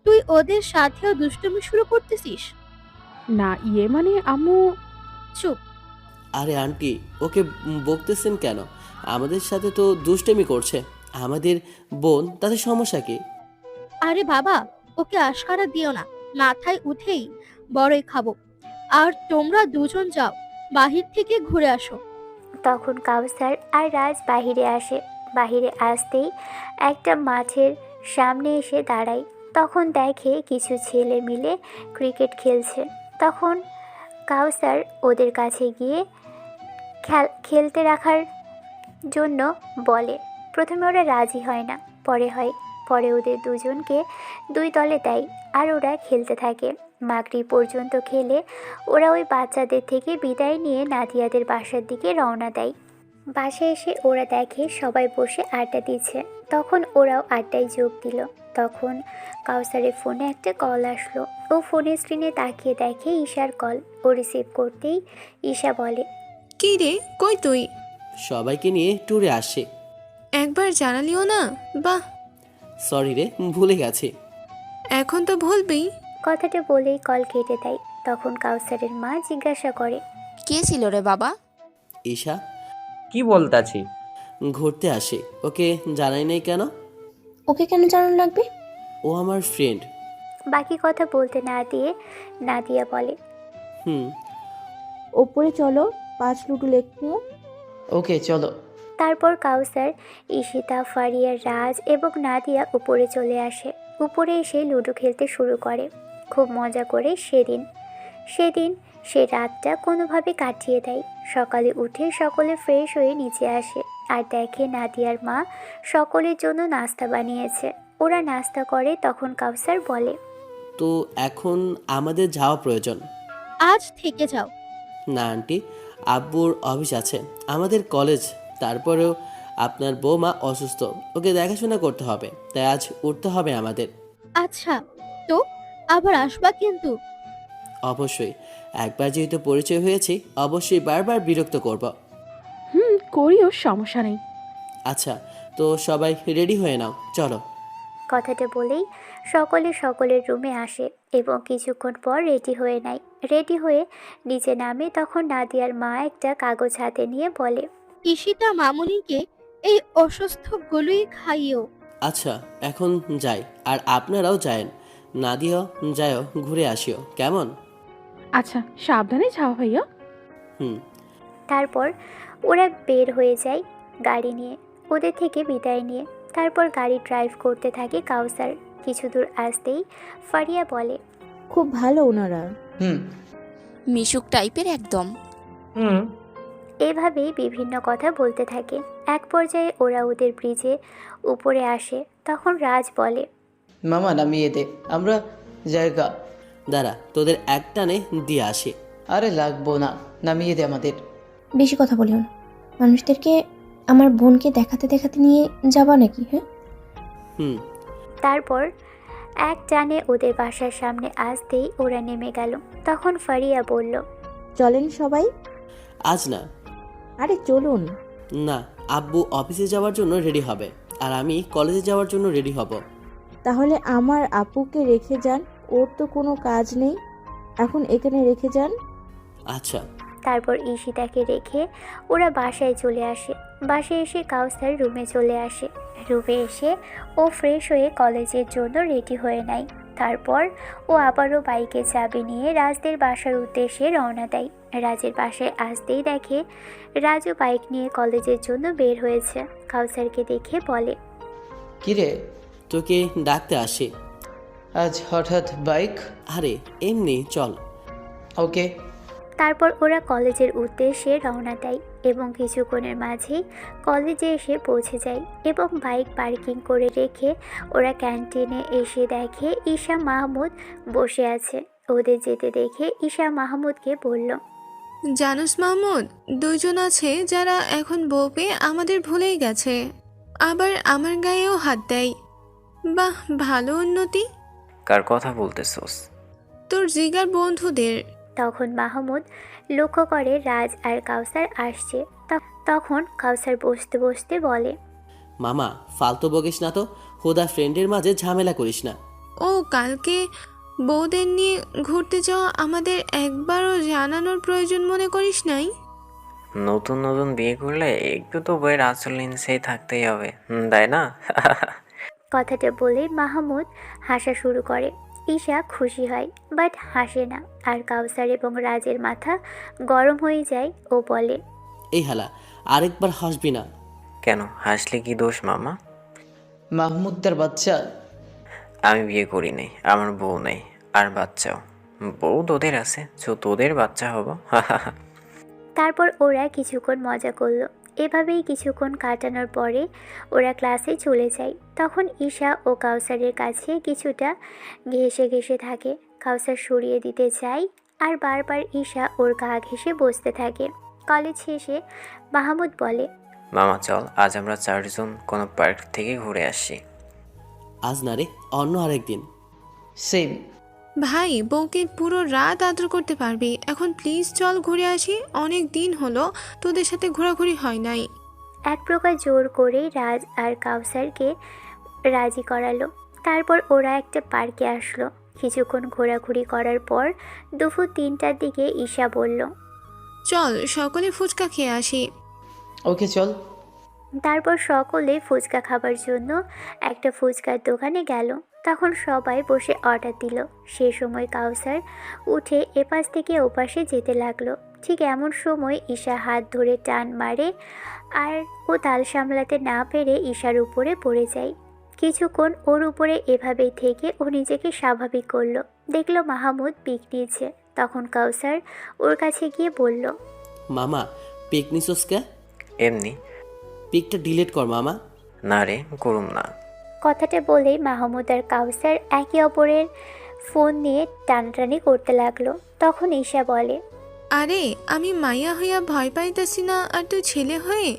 তুই ওদের সাথেও দুষ্টুমি শুরু করতেছিস? না, মানে আম্মু। চুপ। আরে আন্টি, ওকে বকতেছেন কেন? আমাদের সাথে তো দুষ্টেমি করছে, আমাদের বোন, তাতে সমস্যা কি? আরে বাবা, ওকে আশকারা দিও না, মাথায় উঠেই বড়ই খাবো। আর তোমরা দুজন যাও, বাহির থেকে ঘুরে আসো। তখন কাউসার আর রাজ বাহিরে আসে। বাহিরে আসতেই একটা মাঠের সামনে এসে দাঁড়ায়। তখন দেখে কিছু ছেলে মিলে ক্রিকেট খেলছে। তখন কাউসার ওদের কাছে গিয়ে খেলতে রাখার জন্য বলে। প্রথমে ওরা রাজি হয় না, পরে হয়। পরে ওদের দুজনকে 2 দলে দেয়, আর ওরা খেলতে থাকে। মাগরিব পর্যন্ত খেলে ওরা ওই বাচ্চাদের থেকে বিদায় নিয়ে নাদিয়াদের বাসার দিকে রওনা দেয়। বাসায় এসে ওরা দেখে সবাই বসে আড্ডা দিচ্ছে। তখন ওরাও আড্ডায় যোগ দিল। তখন কাউসারের ফোনে একটা কল আসলো। ও ফোনের স্ক্রিনে তাকিয়ে দেখে ঈশার কল। ও রিসিভ করতেই ঈশা বলে, কি রে, কই তুই? সবাইকে নিয়ে ট্যুরে আসে। একবার জানালিও না? বাহ। সরি রে, ভুলে গেছি। এখন তো ভুলবি। কথাটা বলেই কল কেটে দেয়। তখন কাউসারের মা জিজ্ঞাসা করে, কে ছিল রে বাবা? ঈশা। কি বলতাছি? ঘুরতে আসে, ওকে জানাই নাই কেন? ওকে কেন জানানো লাগবে? ও আমার ফ্রেন্ড। বাকি কথা বলতে না দিয়ে নাদিয়া বলে, ওপরে চলো, 5 লুডু লেখবো। ওকে চলো। তারপর কাউসার, ঈশিতা, ফারিয়া, রাজ এবং নাদিয়া উপরে চলে আসে। উপরে এসে লুডো খেলতে শুরু করে। খুব মজা করে সেদিন সে রাতটা কোনোভাবে কাটিয়ে দেয়। সকালে উঠে সকলে ফ্রেশ হয়ে নিচে আসে, আর দেখে নাদিয়ার মা সকলের জন্য নাস্তা বানিয়েছে। ওরা নাস্তা করে। তখন কাউসার বলে, তো এখন আমাদের যাওয়া প্রয়োজন। আজ থেকে যাও। না আন্টি, আব্বুর অফিস আছে, আমাদের কলেজ, তারপরেও আপনার বৌমা অসুস্থ, ওকে দেখাশোনা করতে হবে, তাই আজ উঠতে হবে আমাদের। আচ্ছা, তো আবার আসবা কিন্তু? অবশ্যই, একবার যেহেতু পরিচয় হয়েছে, অবশ্যই বারবার বিরক্ত করব। করিও, সমস্যা নেই। আচ্ছা, তো সবাই রেডি হয়ে নাও, চলো। কথাটা বলেই সকলে সকলের রুমে আসে এবং কিছুক্ষণ পর রেডি হয়ে নেয়। রেডি হয়ে নিচে নামে। তখন নাদিয়ার মা একটা কাগজ হাতে নিয়ে বলে, ঈশিতা মামুনিকে এই অসুস্থগুলোই খাইও। আচ্ছা, এখন যাই, আর আপনারাও যায়েন। নাদিয়া যাও, ঘুরে আসিও, কেমন? আচ্ছা, সাবধানে যাও ভাইয়া। তারপর ওরা বের হয়ে যায় গাড়ি নিয়ে, ওদের থেকে বিদায় নিয়ে। তারপর গাড়ি ড্রাইভ করতে থাকে কাউসার। কিছু দূর আসতেই ফারিয়া বলে, খুব ভালো ওনারা। মিশুক টাইপের একদম। এভাবেই বিভিন্ন কথা বলতে থাকে। এক পর্যায়ে ওরা ওদের ব্রিজে উপরে আসে। তখন রাজ বলে, মামা নামিয়ে দে, আমরা জায়গা। দাঁড়া, তোদের একটানে দিয়ে আসি। আরে লাগবো না, নামিয়ে দে আমাদের। বেশি কথা বলিও না, মানুষদেরকে আমার বোনকে দেখাতে দেখাতে নিয়ে যাবা নাকি? হ্যাঁ। তারপর এক টানে ওদের বাসার সামনে আসতেই ওরা নেমে গেল। তখন ফারিয়া বলল, চলেন সবাই। আজ না। আরে চলুন না, আব্বু অফিসে যাওয়ার জন্য রেডি হবে, আর আমি কলেজে যাওয়ার জন্য রেডি হব। তাহলে আমার আপুকে রেখে যান, ওর তো কোনো কাজ নেই, এখন এখানে রেখে যান। আচ্ছা। তারপর ঈশিতাকে রেখে ওরা বাসায় চলে আসে। বাসায় এসে কাউসার রুমে চলে আসে। রুমে এসে ও ফ্রেশ হয়ে কলেজের জন্য রেডি হয়ে নেয়। তারপর ও আবারও বাইকে চাবি নিয়ে রাজদের বাসার উদ্দেশ্যে রওনা দেয়। রাজের বাসায় আসতেই দেখে রাজু বাইক নিয়ে কলেজের জন্য বের হয়েছে। কাউসারকে দেখে বলে, কিরে, তোকে ডাকতে আসি। আজ হঠাৎ বাইক? আরে এমনি, চল। ওকে। তারপর ওরা কলেজের উদ্দেশ্যে রওনা দেয় এবং কিছুক্ষণের মাঝেই কলেজে এসে পৌঁছে যায় এবং বাইক পার্কিং করে রেখে ওরা ক্যান্টিনে এসে দেখে ঈশা মাহমুদ বসে আছে। ওদের যেতে দেখে ঈশা মাহমুদকে বলল, জানুস মাহমুদ, দুজন আছে যারা এখন বউ পেয়ে আমাদের ভুলেই গেছে, আবার আমার গায়েও হাত দেয়। বাহ, ভালো উন্নতি। কার কথা বলতেছোস? তোর জিগার বন্ধুদের। তখন মাহমুদ লক্ষ্য করে রাজ আর কাউসার আসছে। তখন কাউসার বসতে বসতে বলে, মামা ফালতু বকিস না তো, হুদা ফ্রেন্ডের মাঝে ঝামেলা করিস না। ও কালকে বউদের নিয়ে ঘুরতে যাওয়া আমাদের একবারও জানানোর প্রয়োজন মনে করিস নাই? নতুন নতুন বিয়ে করলে একটু তো বইয়ের আঁচল নিচেই থাকতেই হবে, তাই না? কথাটা বলে মাহমুদ হাসা শুরু করে। ঈশা খুশি হয় বাট হাসে না, আর কাউসার এবং রাজের মাথা গরম হয়ে যায়। ও বলে, এই হালা, আরেকবার হাসবি না। কেন, হাসলে কি দোষ মামা? মাহমুদ তার বাচ্চা। আমি বিয়ে করি নাই, আমার বউ নেই আর বাচ্চাও। বউ তোদের আছে, তোদের বাচ্চা হব। তারপর ওরা কিছুক্ষণ মজা করলো। এভাবেই কিছুক্ষণ কাটানোর পরে ওরা ক্লাসে চলে যায়। তখন ঈশা ও কাউসারের কাছে কিছুটা ঘেঁষে ঘেঁষে থাকে। কাউসার সরিয়ে দিতে চায় আর বারবার ঈশা ওর গা ঘেঁষে বসতে থাকে। কলেজ শেষে মাহমুদ বলে, মামা চল, আজ আমরা 4 জন কোনো পার্ক থেকে ঘুরে আসি। আজ না রে, অন্য আরেকদিন। সেম। ভাই, বউকে পুরো রাত আদর করতে পারবি, এখন প্লিজ চল ঘুরে আসি, অনেক দিন হলো তোদের সাথে ঘোরাঘুরি হয় নাই। এক প্রকার জোর করেই রাজ আর কাউসারকে রাজি করালো। তারপর ওরা একটা পার্কে আসলো। কিছুক্ষণ ঘোরাঘুরি করার পর দুপুর 3টার দিকে ঈশা বলল, চল সকলে ফুচকা খেয়ে আসি। ওকে চল। তারপর সকলে ফুচকা খাবার জন্য একটা ফুচকার দোকানে গেল। তখন সবাই বসে অর্ডার দিল। সে সময় কাউসার উঠে এপাশ থেকে ওপাশে যেতে লাগলো। ঠিক এমন সময় ঈশা হাত ধরে টান মারে আর ও তাল সামলাতে না পেরে ঈশার উপরে পড়ে যায়। কিছুক্ষণ ওর উপরে এভাবেই থেকে ও নিজেকে স্বাভাবিক করলো। দেখলো মাহমুদ পিক নিয়েছে। তখন কাউসার ওর কাছে গিয়ে বলল, মামা পিক নিছোস কে? এমনি। পিকটা ডিলিট কর মামা। না রে, করুম না। কথাটা বলেই মাহমুদ আর কাউসার একে অপরের ফোন নিয়ে টানাটানি করতে লাগলো। তখন ঈশা বলে, আরে আমি মাইয়া হইয়া ভয় পাইতাছি না, আর তুই ছেলে হয়ে?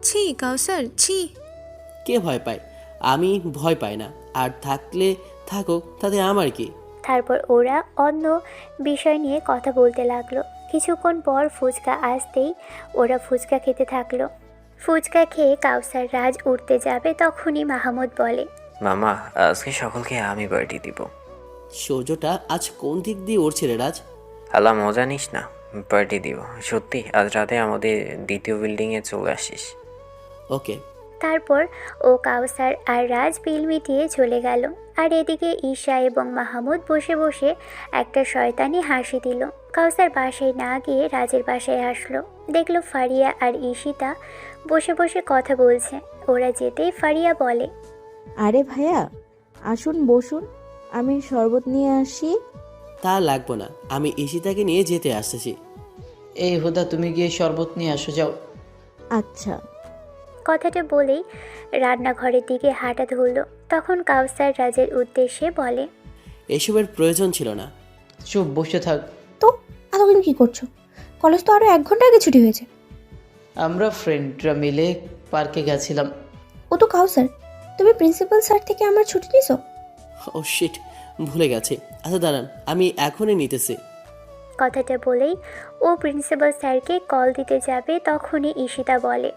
ছি কাউসার, ছি। কে ভয় পায়? আমি ভয় পাই না, আর থাকলে থাকো, তাতে আমার কি। তারপর ওরা অন্য বিষয় নিয়ে কথা বলতে লাগলো। কিছুক্ষণ পর ফুচকা আসতেই ওরা ফুচকা খেতে থাকলো। ফুচকা খেয়ে কাউসার রাজ উঠতে যাবে, তখনই মাহমুদ বলে, মামা আজকে সকলকে আমি পার্টি দিব। সূর্যটা আজ কোন দিক দিয়ে উঠছে রে রাজ? হালা মজা নিস না, পার্টি দিব সত্যি। আজ রাতে আমাদের দ্বিতীয় বিল্ডিংয়ে চলে আসিস। ওকে। তারপর ও কাউসার আর রাজ বিল মিটিয়ে চলে গেল। আর এদিকে ঈশা এবং মাহমুদ বসে বসে একটা শয়তানি হাসি দিল। কাউসার বাসায় না গিয়ে রাজের বাসায় আসলো। দেখলো ফারিয়া আর ঈশিতা বসে বসে কথা বলছে। ওরা যেতেই ফারিয়া বলে, আরে ভাইয়া, আসুন বসুন, আমি শরবত নিয়ে আসি। তা লাগবো না, আমি ঈশিতাকে নিয়ে যেতে আসতেছি। এই হুদা, তুমি গিয়ে শরবত নিয়ে আসো, যাও। আচ্ছা। কথাটা বলেই রান্নাঘরের দিকে হাঁটা ধরল। তখন কাউসার রাজের উদ্দেশ্যে বলে, এসবের প্রয়োজন ছিল না। চুপ বসে থাক। তো এতদিন কি করছো? কলেজ তো আরো 1 ঘন্টা আগে ছুটি হয়েছে। আমরা ফ্রেন্ডরা মিলে পার্কে গেছিলাম। ও তো কাউসার, তুমি প্রিন্সিপাল স্যার থেকে আমার ছুটি নিছো? ও শিট, ভুলে গেছে। আচ্ছা দাঁড়ান, আমি এখনই নিতেছি। কথাটা বলেই ও প্রিন্সিপাল স্যারকে কল দিতে যাবে। তখনই ঈশিতা বলে,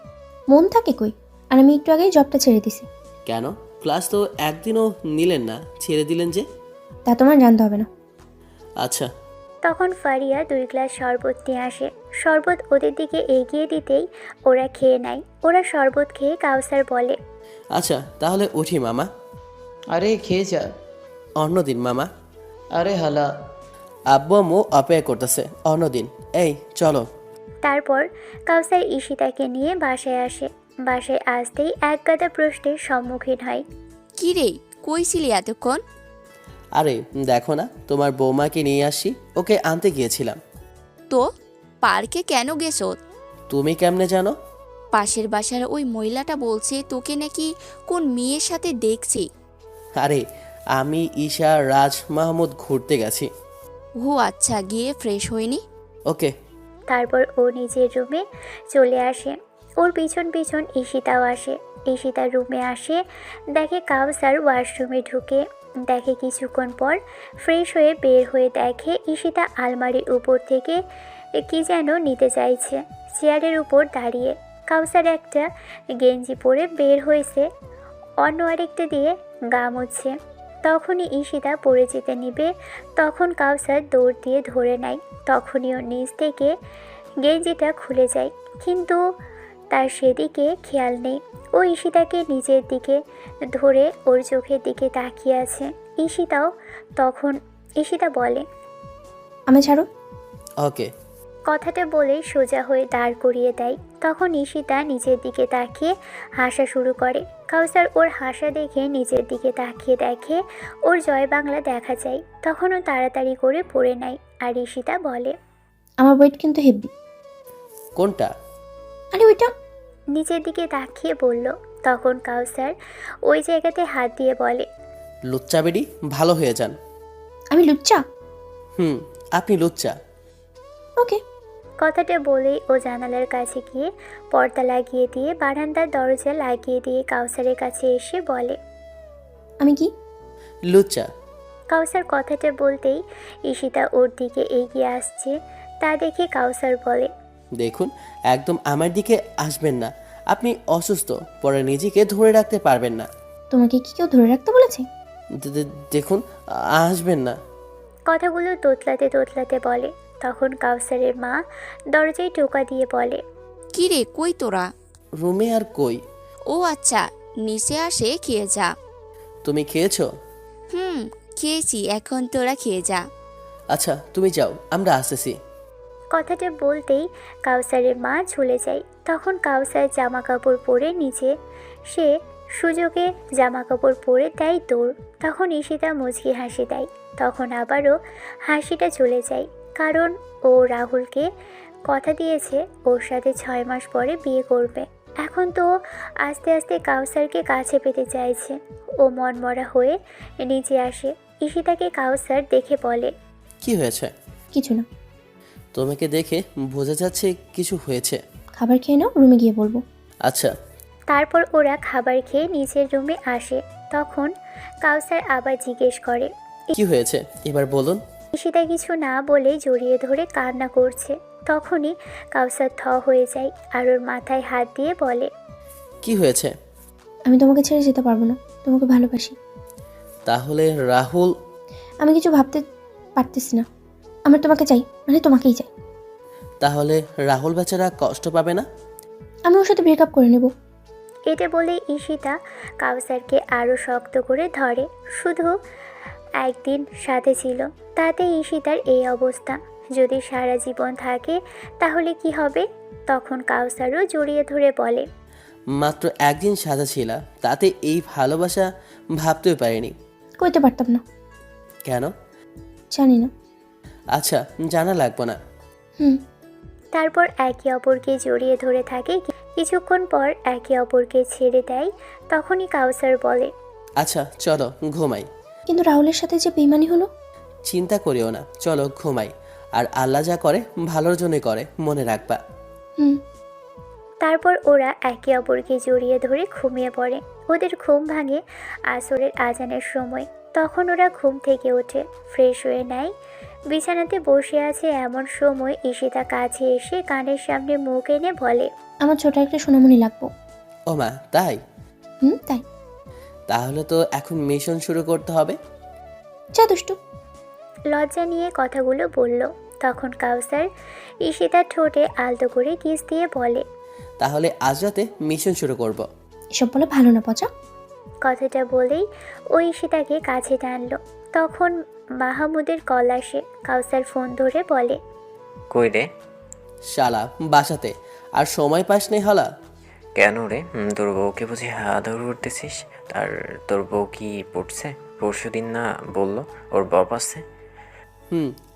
মন থাকে কই? আর আমি একটু আগেই জবটা ছেড়ে দিছি। কেন? ক্লাস তো একদিনও নিলেন না, ছেড়ে দিলেন যে? তা তোমার জানতে হবে না। আচ্ছা। তখন ফারিয়া 2 গ্লাস শরবত নিয়ে আসে। শরবত ওদের দিকে এগিয়ে দিতেই ওরা খেয়ে নেয়। ওরা শরবত খেয়ে কাউসার বলে, আচ্ছা তাহলে উঠি মামা। আরে খেয়ে যা। অন্যদিন মামা। আরে হালা। আব্বু আম্মু অপেক্ষা করতেছে অন্যদিন। এই চলো। তারপর কাউসার ঈশিতাকে নিয়ে বাসায় আসে। বাসায় আসতেই এক গাদা প্রশ্নের সম্মুখীন হয়। কি রে, কই ছিলি এতক্ষণ? আরে দেখো না, তোমার বৌমাকে নিয়ে আসি, ওকে আনতে গিয়েছিলাম। তো পার্কে কেন গেছো? তুমি কেমনে জানো? পাশের বাসার ওই মহিলাটা বলছে তোকে নাকি কোন মেয়ের সাথে দেখছি। আরে আমি ঈশা রাজ মাহমুদ ঘুরতে গেছি। ও আচ্ছা, গিয়ে ফ্রেশ হয়নি? ওকে। তারপর ও নিজের রুমে চলে আসে। ওর পিছন পিছন ঈশিতাও আসে। ঈশিতা রুমে আসে, দেখে কাউসার ওয়াশরুমে ঢুকে। দেখে কিছুক্ষণ পর ফ্রেশ হয়ে বের হয়ে দেখে ঈশিতা আলমারির উপর থেকে কি যেন নিতে চাইছে, চেয়ারের উপর দাঁড়িয়ে। কাউসার একটা গেঞ্জি পরে বের হয়েছে, অন্য আরেকটা দিয়ে গা মুছছে। তখনই ঈশিতা পড়ে যেতে নিবে, তখন কাউসার দৌড় দিয়ে ধরে নেয়। তখনই ওর নিচ থেকে গেঞ্জিটা খুলে যায়, কিন্তু তার সেদিকে খেয়াল নেই। ও ঈশিতাকে নিজের দিকে ধরে ওর চোখের দিকে তাকিয়ে আছে। ঈশিতা বলে, আমি ছাড়ো। ওকে। কথাটা বলে সোজা হয়ে দাঁড় করিয়ে দেয়। তখন ঈশিতা নিজের দিকে তাকিয়ে হাসা শুরু করে। কাউসার ওর হাসা দেখে নিজের দিকে তাকিয়ে দেখে ওর জয় বাংলা দেখা যায়। তখনও তাড়াতাড়ি করে পড়ে নেয়। আর ঈশিতা বলে, আমার ওয়েট কিন্তু হেভি। কোনটা? আরে ওইটা। নিচের দিকে তাকিয়ে বলল। তখন কাউসার ওই জায়গাতে হাত দিয়ে বলে, লুচ্চা বেডি, ভালো হয়ে যান। আমি লুচ্চা? আপনি লুচ্চা। ওকে। কথাটা বলেই ও জানালার কাছে গিয়ে পর্দা লাগিয়ে দিয়ে বারান্দার দরজা লাগিয়ে দিয়ে কাউসারের কাছে এসে বলে, আমি কি? লুচ্চা। কাউসার কথাটা বলতেই ঈশিতা ওর দিকে এগিয়ে আসছে। তা দেখে কাউসার বলে, দেখুন, একদম আমার দিকে আসবেন না, আপনি অসুস্থ, পরে নিজেকে ধরে রাখতে পারবেন না। তোমাকে কি কেউ ধরে রাখতে বলেছে? দেখুন, আসবেন না। কথাগুলো তোতলাতে তোতলাতে বলে। তখন কাউসারের মা দরজায় টোকা দিয়ে বলে, কি রে, কই তোরা? রুমে আর কই? ও আচ্ছা, নিচে আসে খেয়ে যা। তুমি খেয়েছো? খেয়েছি, এখন তোরা খেয়ে যা। আচ্ছা তুমি যাও, আমরা আসতেছি। কথাটা বলতেই কাউসারের মা চলে যায়। তখন কাউসার জামা কাপড় পরে নিচে সে সুযোগে জামা কাপড় পরে দেয় দৌড়। তখন ঈশিতা মুচকি হাসি দেয়। তখন আবারও হাসিটা চলে যায়, কারণ ও রাহুলকে কথা দিয়েছে ওর সাথে 6 মাস পরে বিয়ে করবে। এখন তো আস্তে আস্তে কাউসারকে কাছে পেতে চাইছে। ও মনমরা হয়ে নিচে আসে। ঈশিতাকে কাউসার দেখে বলে, কি হয়েছে? কিছু না। তোমাকে দেখে বোঝা যাচ্ছে কিছু হয়েছে। খাবার খেয়ে নাও, রুমে গিয়ে বলবো। আচ্ছা। তারপর ওরা খাবার খেয়ে নিচের রুমে আসে। তখন কাউসার আবার জিজ্ঞেস করে, কি হয়েছে এবার বলুন। ঈশিতা কিছু না বলে জড়িয়ে ধরে কান্না করছে। তখনই কাউসার থ হয়ে যায় আর ওর মাথায় হাত দিয়ে বলে, কি হয়েছে? আমি তোমাকে ছেড়ে যেতে পারবো না, তোমাকে ভালোবাসি। তাহলে রাহুল? আমি কিছু ভাবতে পারতেছি না, আমার তোমাকে চাই, মানে তোমাকেই চাই। তাহলে রাহুল বেচারা কষ্ট পাবে না? আমি ওর সাথে ব্রেকআপ করে নেব। এটা বলে ঈশিতা কাউসারকে আরও শক্ত করে ধরে। শুধু একদিন সাথে ছিল, তাতে ঈশিতার এই অবস্থা। যদি সারা জীবন থাকে তাহলে কি হবে? তখন কাউসারও জড়িয়ে ধরে বলে, মাত্র একদিন সাজা ছিল, তাতে এই ভালোবাসা ভাবতেও পারিনি। কইতে পারতাম না। কেন? জানি না। আচ্ছা, জানা লাগবে না। তারপর একে অপরকে জড়িয়ে ধরে থাকে। কিছুক্ষণ পর একে অপরকে ছেড়ে দেয়। তখনই কাউসার বলে, আচ্ছা চলো ঘুমাই। কিন্তু রাহুলের সাথে যে বেইমানি হলো। চিন্তা করিও না, চলো ঘুমাই। আর আল্লাহ যা করে ভালোর জন্যই করে, মনে রাখবা। তারপর ওরা একে অপরকে জড়িয়ে ধরে ঘুমিয়ে পড়ে। ওদের ঘুম ভাঙে আসরের আজানের সময়। তখন ওরা ঘুম থেকে ওঠে, ফ্রেশ হয়ে নেয়, বিছানাতে বসে আছে। এমন সময় ঈশিতা কাছে এসে কানের সামনে মুখ এনে বলে, আমার ছোট একটা সোনামণি লাগবো। ও মা, তাই? তাই। তাহলে তো এখন মিশন শুরু করতে হবে। যা দুষ্টু। লজ্জা নিয়ে কথাগুলো বলল। তখন কাউসার ঈশিতার ঠোঁটে আলতো করে কিস দিয়ে বলে, তাহলে আজ রাতে মিশন শুরু করব। এসব বলে ভালো না পচা। কথাটা বলেই ও ঈশিতাকে কাছে টানলো। তখন মাহমুদের কল আসে। কাউসার ফোন ধরে বলে, কই রে? শালা বাসাতে। আর সময় পাস নেই হালা? কেন রে? তোর বউকে বুঝি আদর করতেছিস? আর তোর বউ কি পড়ছে? পরশু দিন না বললো ওর বাপ আছে।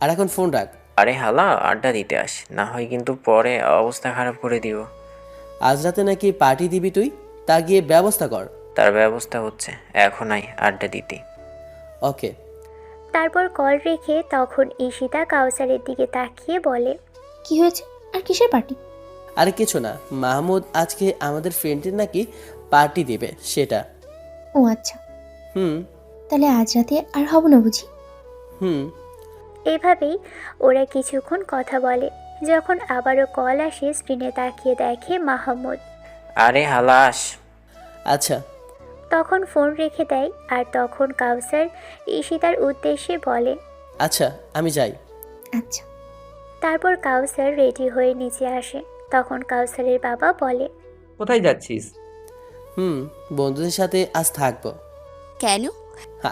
আর এখন ফোন রাখ। আরে হালা, আড্ডা দিতে আস, না হয় কিন্তু পরে অবস্থা খারাপ করে দিব। আজ রাতে নাকি পার্টি দিবি তুই? তা গিয়ে ব্যবস্থা কর। তার ব্যবস্থা হচ্ছে, এখন আয় আড্ডা দিতে। ওকে। তারপর কল রেখে তখন ঈশিতা কাউসারের দিকে তাকিয়ে বলে, কি হয়েছে আর কিসের পার্টি? আরে কিছু না, মাহমুদ আজকে আমাদের ফ্রেন্ডের নাকি পার্টি দিবে সেটা। ও আচ্ছা, হুম তাহলে আজ রাতে আর হব না বুঝি? হুম এভাবেই ওরা কিছুক্ষণ কথা বলে। যখন আবারও কল আসে, স্ক্রিনে তাকিয়ে দেখে মাহমুদ। আরে হালাস। আচ্ছা। তখন ফোন রেখে দেয়। আর তখন কাউসার ঈশিতার উদ্দেশ্যে বলে, আচ্ছা আমি যাই। আচ্ছা। তারপর কাউসার রেডি হয়ে নিচে আসে। তখন কাউসারের বাবা বলে, কোথায় যাচ্ছিস? বন্ধুদের সাথে আজ থাকবো। কেন?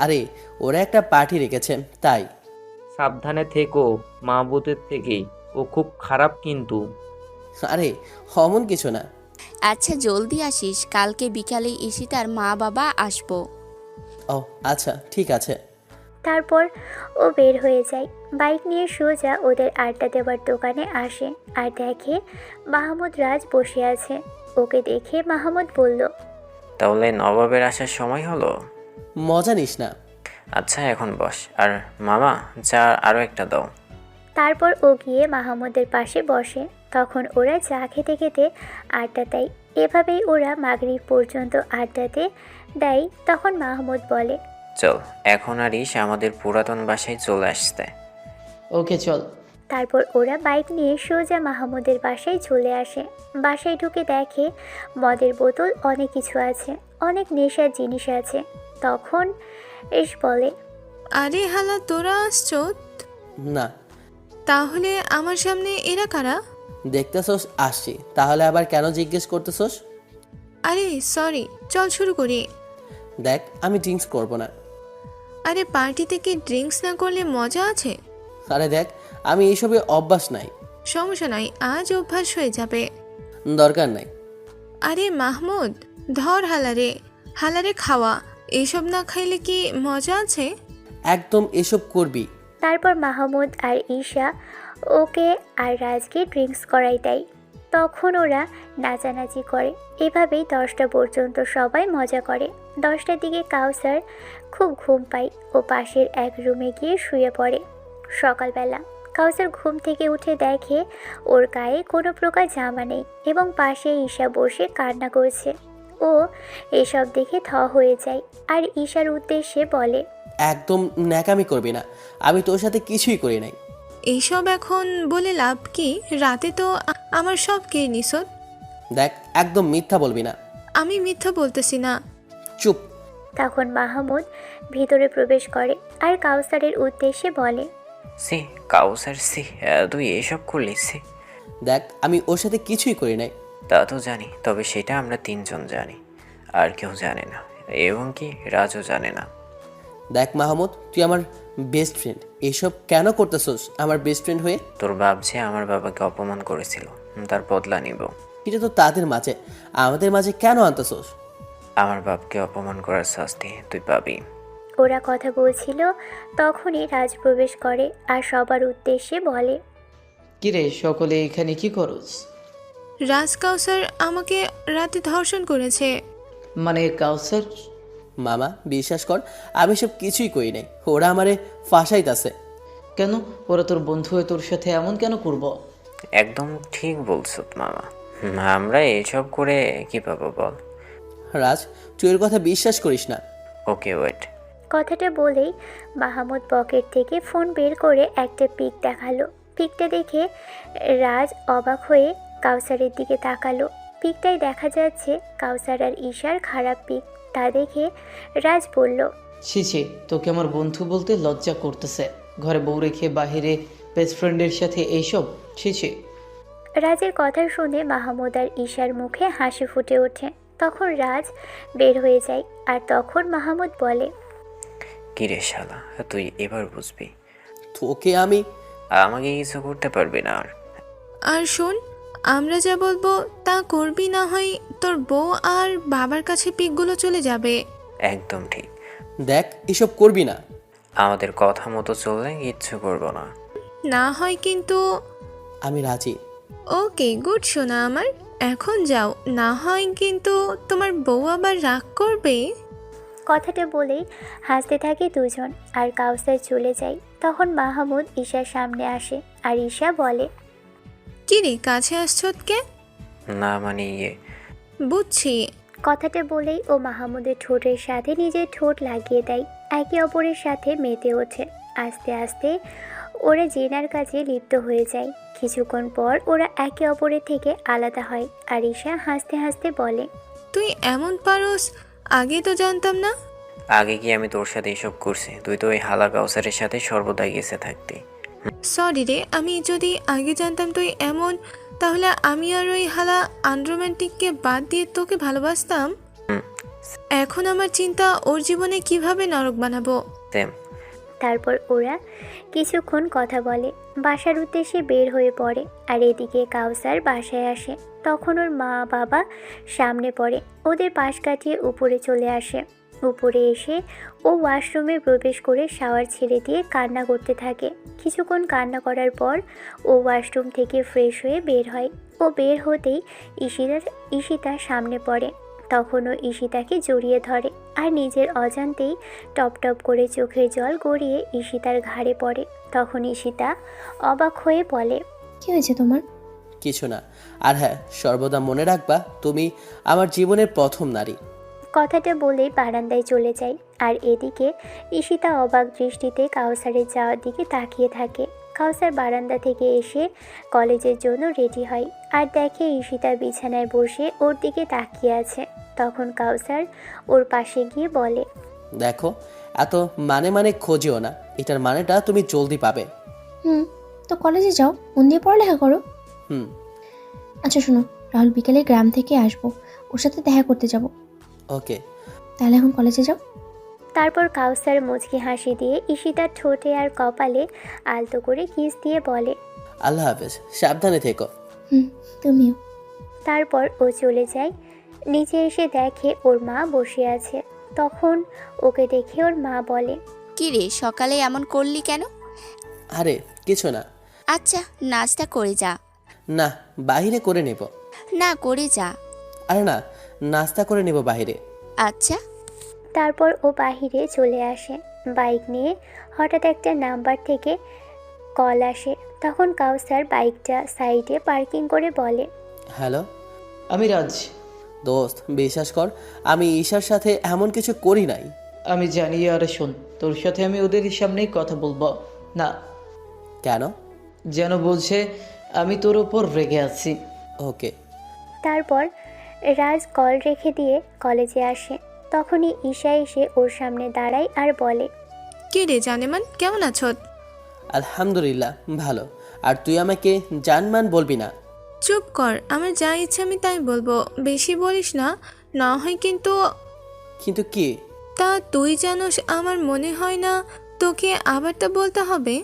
আরে ওরা একটা পার্টি রেখেছে তাই। সাবধানে থেকো মাহবুবের থেকে, ও খুব খারাপ কিন্তু। আরে অমন কিছু না। আচ্ছা জলদি আসিস, কালকে বিকালে ঈশিতার মা বাবা আসবো। ও আচ্ছা ঠিক আছে। তারপর ও বের হয়ে যায়। বাইক নিয়ে সোজা ওদের আড্ডা দেওয়ার দোকানে আসে আর দেখে মাহমুদ রাজ বসে আছে। ওকে দেখে মাহমুদ বলল, তাহলে নবাবের আসার সময় হলো? মজা নিস না। আচ্ছা এখন বস, আর মামা চা আরও একটা দাও। তারপর ও গিয়ে মাহমুদের পাশে বসে। তখন ওরা চা খেতে খেতে আড্ডা দেয়। এভাবেই ওরা মাগরিব পর্যন্ত আড্ডাতে দেয়। তখন মাহমুদ বলে, চল এখন আর ইস আমাদের পুরাতন বাসায় চলে আসতে। ওকে চল। তারপর ওরা বাইক নিয়ে সোজা মাহমুদের বাসায় চলে আসে। বাসায় ঢুকে দেখে মদের বোতল, অনেক কিছু আছে, অনেক নেশার জিনিস আছে। তখন এস বলে, আরে হালা, তোরা আসছো? না। তাহলে আমার সামনে এরা কারা? দেখতেছোস আসছি, তাহলে আবার কেন জিজ্ঞেস করতেছোস? আরে সরি, চল শুরু করি। দেখ আমি ড্রিঙ্কস করবো না। আরে পার্টিতে কি ড্রিঙ্কস না করলে মজা আছে? আরে দেখ আমি এইসবে অভ্যাস নাই। সমস্যা নাই, আজ অভ্যাস হয়ে যাবে। দরকার নাই। আরে মাহমুদ, ধর হালারে, হালারে খাওয়া। এইসব না খাইলে কি মজা আছে? একদম এসব করবি। তারপর মাহমুদ আর ঈশা ওকে আর রাজকে ড্রিঙ্কস করাই দেয়। তখন ওরা নাচানাচি করে। এভাবেই 10টা পর্যন্ত সবাই মজা করে। 10টার দিকে কাউসার খুব ঘুম পায় ও পাশের এক রুমে গিয়ে শুয়ে পড়ে। সকালবেলা কাউসার ঘুম থেকে উঠে দেখে ওর গায়ে কোনো প্রকার জামা নেই এবং পাশে ঈশা বসে কান্না করছে। ও এসব দেখে থ হয়ে যায় আর ঈশার উদ্দেশ্যে বলে, একদম ন্যাকামি করবি না, আমি তোর সাথে কিছুই করি নাই। এইসব এখন বলে লাভ কি? রাতে তো আমার সব কে নিছত। দেখ একদম মিথ্যা বলবি না। আমি মিথ্যা বলতেছি না। চুপ। তখন মাহমুদ ভিতরে প্রবেশ করে আর কাউসারের উদ্দেশ্যে বলে, সি কাউসার, সি তুই এসব করলি? সি দেখ আমি ওর সাথে কিছুই করি নাই। তা তো জানি, তবে সেটা আমরা 3 জন জানি, আর কেউ জানে না, এবং কি রাজও জানে না। দেখ মাহমুদ, তুই আমার বেস্ট ফ্রেন্ড, এসব কেন করতেছস আমার বেস্ট ফ্রেন্ড হয়ে? তোর বাপ যে আমার বাবাকে অপমান করেছিল, তার বদলা নিব। এটা তো তাদের মাঝে, আমাদের মাঝে কেন আনতেছস? আমার বাপকে অপমান করার শাস্তি তুই পাবি। ওরা কথা বলছিল তখনই রাজ প্রবেশ করে আর সবার উদ্দেশ্যে বলে, কিরে সকলে এখানে কি করস? রাজ কাউসার আমাকে রাতে ধর্ষণ করেছে। মানে কাউসার? মামা বিশ্বাস কর, আমি সব কিছুই করি নাই, ওরা আমারে ফাঁসাইতাছে। কেন? ওরা তোর বন্ধু হয়ে তোর সাথে এমন কেন করব? একদম ঠিক বলছ মামা, আমরা এসব করে কি পাবো বল? রাজ তুই ওর কথা বিশ্বাস করিস না। Okay wait. কথাটা বলেই মাহমুদ পকেট থেকে ফোন বের করে একটা পিক দেখালো। পিকটা দেখে রাজ অবাক হয়ে কাউসারের দিকে তাকালো। পিকটাই দেখা যাচ্ছে কাউসার আর ঈশার খারাপ পিক। তা দেখে রাজ বলল, ছি ছি, তোকে আমার বন্ধু বলতে লজ্জা করতেছে। ঘরে বউ রেখে বাহিরে বেস্ট ফ্রেন্ডের সাথে এইসব, ছি ছি। রাজের কথা শুনে মাহমুদ আর ঈশার মুখে হাসি ফুটে ওঠে। তখন রাজ বের হয়ে যায় আর তখন মাহমুদ বলে, কি রে শালা, তুই এবার বুঝবি। তোকে আমি আমাকে কিছু করতে পারবি না আর। আর শোন, আমরা যা বলবো তা করবি, না হয় তোর বউ আর বাবার কাছে পিকগুলো চলে যাবে। একদম ঠিক। দেখ, এসব করবি না। আমাদের কথা মতো চললে কিচ্ছু করবো না। না হয় কিন্তু। আমি রাজি। ওকে গুড সোনা আমার, এখন যাও, না হয় কিন্তু তোমার বউ আবার রাগ করবে। কথাটা বলেই হাসতে থাকে দুজন আর কাউসার চলে যায়। তখন মাহমুদ ঈশার সামনে আসে আর ঈশা বলে, কি রে, কাছে আসছত কে? না মানে বুঝছি। কথাটা বলেই ও মাহমুদের ঠোঁটের সাথে নিজের ঠোঁট লাগিয়ে দেয়। একে অপরের সাথে মেতে ওঠে। আস্তে আস্তে ওরা জেনার কাজে লিপ্ত হয়ে যায়। কিছুক্ষণ পর ওরা একে অপরের থেকে আলাদা হয় আর ঈশা হাসতে হাসতে বলে, তুই এমন পারোস, আগে তো জানতাম না। আগে কি আমি তোর সাথে এসব করছি? তুই তো ওই হালা কাউসারের সাথে সর্বদা গেছে থাকতি। সরি রে, আমি যদি আগে জানতাম তুই এমন, তাহলে আমি আর ওই হালা আনরোম্যান্টিককে বাদ দিয়ে তোকে ভালোবাসতাম। এখন আমার চিন্তা ওর জীবনে কিভাবে নরক বানাবো। তারপর ওরা কিছুক্ষণ কথা বলে, বাসার উদ্দেশ্যে বের হয়ে পড়ে। আর এদিকে কাউসার বাসায় আসে। তখন ওর মা বাবা সামনে পড়ে। ওদের পাশ কাটিয়ে উপরে চলে আসে। উপরে এসে ও ওয়াশরুমে প্রবেশ করে শাওয়ার ছেড়ে দিয়ে কান্না করতে থাকে। কিছুক্ষণ কান্না করার পর ও ওয়াশরুম থেকে ফ্রেশ হয়ে বের হয়। ও বের হতেই ঈশিতার সামনে পড়ে। তখনও ঈশিতাকে জড়িয়ে ধরে আর নিজের অজান্তেই টপ টপ করে চোখের জল গড়িয়ে ঈশিতার ঘাড়ে পড়ে। তখন ঈশিতা অবাক হয়ে বলে, কি হয়েছে তোমার? কিছু না। আর হ্যাঁ, সর্বদা মনে রাখবা, তুমি আমার জীবনের প্রথম নারী। কথাটা বলেই বারান্দায় চলে যায়। আর এদিকে ঈশিতা অবাক দৃষ্টিতে কাউসারের যাওয়ার দিকে তাকিয়ে থাকে। কাউসার বারান্দা থেকে এসে কলেজের জন্য রেডি হয় আর দেখে ঈশিতা বিছানায় বসে ওর দিকে তাকিয়ে আছে। তখন কাউসার ওর পাশে গিয়ে বলে, দেখো, এত মানে খোঁজেও না, এটার মানেটা তুমি জলদি পাবে। তো কলেজে যাও, মন দিয়ে পড়ালেখা করো। আচ্ছা শোনো, রাহুল বিকেলে গ্রাম থেকে আসবো, ওর সাথে দেখা করতে যাব। ওকে, তাহলে এখন কলেজে যাও। তারপর কাউসার মুচকি হাসি দিয়ে ঈশিতার ঠোঁটে আর কপালে আলতো করে কিস দিয়ে বলে, আল্লাহ হাফেজ, সাবধানে থেকো। তুমিও। তারপর ও চলে যায়। নিচে এসে দেখে ওর মা বসে আছে। তখন ওকে দেখে ওর মা বলে, কি রে, সকালে এমন করলি কেন? আরে কিছু না। আচ্ছা, নাস্তা করে যা। না, বাহিরে করে নেব। না, করে যা। আরে না, নাস্তা করে নেব বাহিরে। আচ্ছা। তারপর ও বাহিরে চলে আসে। বাইক নিয়ে হঠাৎ একটা নাম্বার থেকে কল আসে। তখন কাউসার বাইকটা সাইডে পার্কিং করে বলে, হ্যালো, আমি রাজ। দোস্ত, বিশ্বাস কর, আমি ঈশার সাথে এমন কিছু করি নাই। আমি জানি। আর শোন, তোর সাথে আমি ওদের সামনেই কথা বলবো না। কেন? যেন বলছে আমি তোর উপর রেগে আছি। ওকে। তারপর রাজ কল রেখে দিয়ে কলেজে আসে। তখনই ঈশা এসে ওর সামনে দাঁড়ায় আর বলে, কে রে জানেমান, কেমন আছো? আলহামদুলিল্লাহ, ভালো। আর তুই আমাকে জানমান বলবি না। চুপ কর, আমার যা ইচ্ছা আমি তাই বলবো, বেশি বলিস না, না হয় কিন্তু। কিন্তু কি? তা তুই জানোস, আমার মনে হয় না তোকে আবার তা বলতে হবে।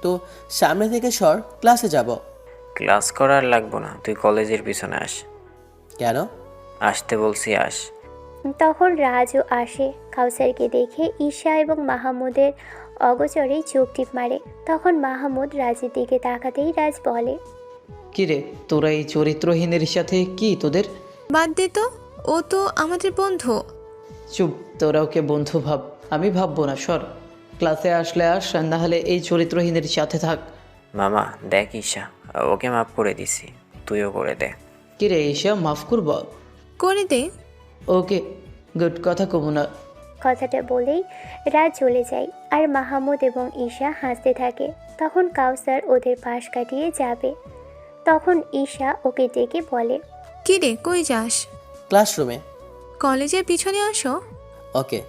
তো সামনে থেকে সর, ক্লাসে যাব। ক্লাস করার লাগবো না, তুই কলেজের পিছনে আস। কেন? আসতে বলছি, আস। তখন রাজও আসে। কাউসারকে দেখে ঈশা এবং মাহমুদের অগোচরেই চোখ টিপ মারে। তখন মাহমুদ রাজের দিকে তাকাতেই রাজ বলে, কিরে, তোরা এই চরিত্রহীনের সাথে কি তোদের? বাদ দে তো, ও তো আমাদের বন্ধু। চুপ, তোরা ওকে বন্ধু ভাব, আমি ভাববো না। সর, ক্লাসে আসলে আস, না হলে এই চরিত্রহীনের সাথে থাক। মামা দেখ, ঈশা ওকে মাফ করে দিছি, তুইও করে দে। কিরে ঈশা, মাফ করব? করে দে। ওকে, গুড, কথা কমু না। কথাটা বলেই রাজ চলে যায় আর মাহমুদ এবং ঈশা হাসতে থাকে। তখন কাউসার ওদের পাশ কাটিয়ে যাবে। তখন ঈশা ওকে ডেকে বলে, কি রে, কই যাস? ক্লাসরুমে। কলেজের পিছনে আসো। ওকে।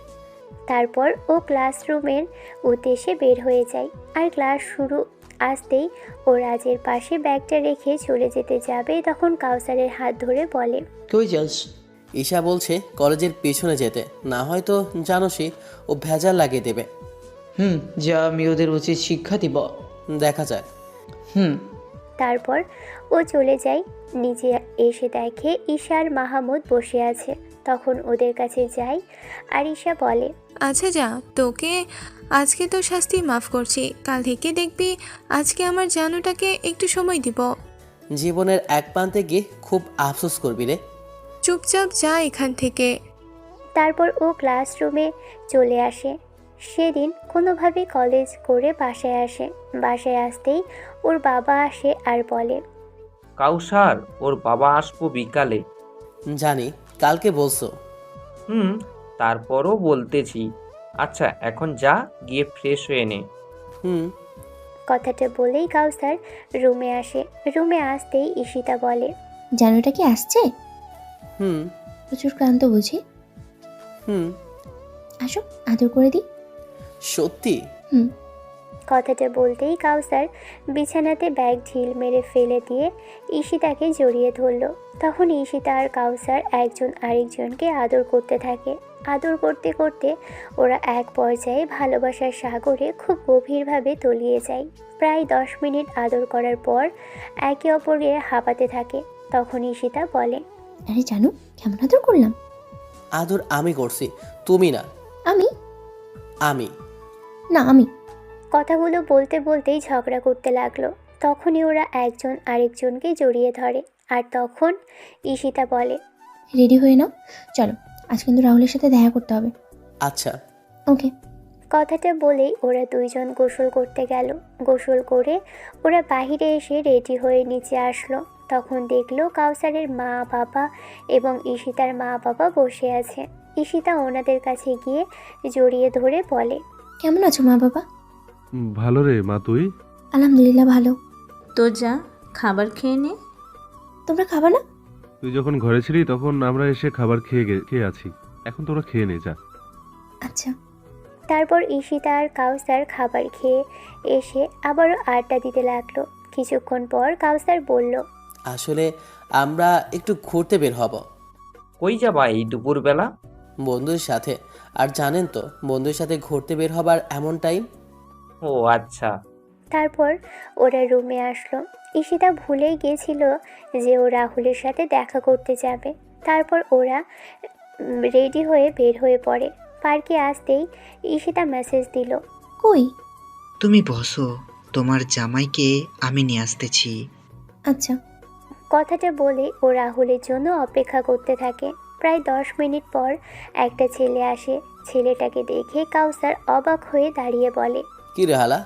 তারপর ও ক্লাসরুমের উদ্দেশ্যে বের হয়ে যায়। আর ক্লাস শুরু আসতেই ও রাজের পাশে ব্যাগটা রেখে চলে যেতে যাবে। তখন কাউসারের হাত ধরে বলে, কই যাস? ঈশা বলছে কলেজের পেছনে যেতে, না হয়তো জানোসই ও ভেজাল লাগিয়ে দেবে। যা আমি ওদের উচিত শিক্ষা দিব। দেখা যাক। তারপর ও চলে যায়। নিচে এসে দেখে ঈশা আর মাহমুদ বসে আছে। তখন ওদের কাছে যায় আর ঈশা বলে, আচ্ছা যা, তোকে আজকে তো শাস্তি মাফ করছি, কাল থেকে দেখবি আজকে আমার জানুটাকে একটু সময় দিব। জীবনের এক প্রান্তে গিয়ে খুব আফসোস করবি রে। চুপচাপ যা এখান থেকে। তারপর ও ক্লাসরুমে চলে আসে। সেদিন কোনোভাবে কলেজ করে বাসায় আসে। বাসায় আসতেই ওর বাবা আসে আর বলে, কাউসার, ওর বাবা আসবো বিকালে। জানি, কালকে বলছো। তারপরও বলতেছি। আচ্ছা এখন যা, গিয়ে ফ্রেশ হয়ে নে। কথাটা বলেই কাউসার রুমে আসে। রুমে আসতেই ঈশিতা বলে, জানুটা কি আসছে? হুম প্রচুর ক্লান্ত বুঝি। হুম আসো, আদর করে দিই। সত্যি? কথাটা বলতেই কাউসার বিছানাতে ব্যাগ ঢিল মেরে ফেলে দিয়ে ঈশিতাকে জড়িয়ে ধরল। তখন ঈশিতা আর কাউসার একজন আরেকজনকে আদর করতে থাকে। আদর করতে করতে ওরা এক পর্যায়ে ভালোবাসার সাগরে খুব গভীরভাবে তলিয়ে যায়। প্রায় 10 মিনিট আদর করার পর একে অপরকে হাঁপাতে থাকে। তখন ঈশিতা বলে, আরে জানু, কেমন আদর করলাম? আদর আমি করছি, তুমি না। আমি আমি না আমি কথাগুলো বলতে বলতেই ঝগড়া করতে লাগলো। তখনই ওরা একজন আরেকজনকে জড়িয়ে ধরে। আর তখন ঈশিতা বলে, রেডি হয়ে নাও, চলো আজ কিন্তু রাহুলের সাথে দেখা করতে হবে। আচ্ছা। ওকে। কথাটা বলেই ওরা দুইজন গোসল করতে গেল। গোসল করে ওরা বাহিরে এসে রেডি হয়ে নিচে আসলো। তখন দেখলো কাউসারের মা বাবা এবং ঈশিতার মা বাবা বসে আছে। ঈশিতা ওনাদের কাছে গিয়ে জড়িয়ে ধরে বলে, কেমন আছো মা বাবা? ভালো রে মা, তুই? আলহামদুলিল্লাহ ভালো। তো যা, খাবার খেয়ে নে। তোমরা খাবা না? তুই যখন ঘরে ছিলি তখন আমরা এসে খাবার খেয়ে আছি, এখন তোরা খেয়ে নে, যা। আচ্ছা। তারপর ঈশিতা আর কাউসার খাবার খেয়ে এসে আবারও আড্ডা দিতে লাগলো। কিছুক্ষণ পর কাউসার বলল, আসলে আমরা একটু ঘুরতে বের হব। কই যাবা এই দুপুরবেলা? বন্ধুদের সাথে। আর জানেন তো, বন্ধুদের সাথে ঘুরতে বের হবার এমন টাইম। ও আচ্ছা। তারপর ওরা রুমে আসলো। ঈশিতা ভুলেই গিয়েছিল যে ও রাহুলের সাথে দেখা করতে যাবে। তারপর ওরা রেডি হয়ে বের হয়ে পড়ে। পার্কে আসতেই ঈশিতা মেসেজ দিল, কই? তুমি বসো, তোমার জামাইকে আমি নিয়ে আসতেছি। আচ্ছা। কথাটা বলে ও রাহুলের জন্য অপেক্ষা করতে থাকে। প্রায় 10 মিনিট পর একটা ছেলে আসে। ছেলেটাকে দেখে কাউসার অবাক হয়ে দাঁড়িয়ে বলে, কি রে হালা,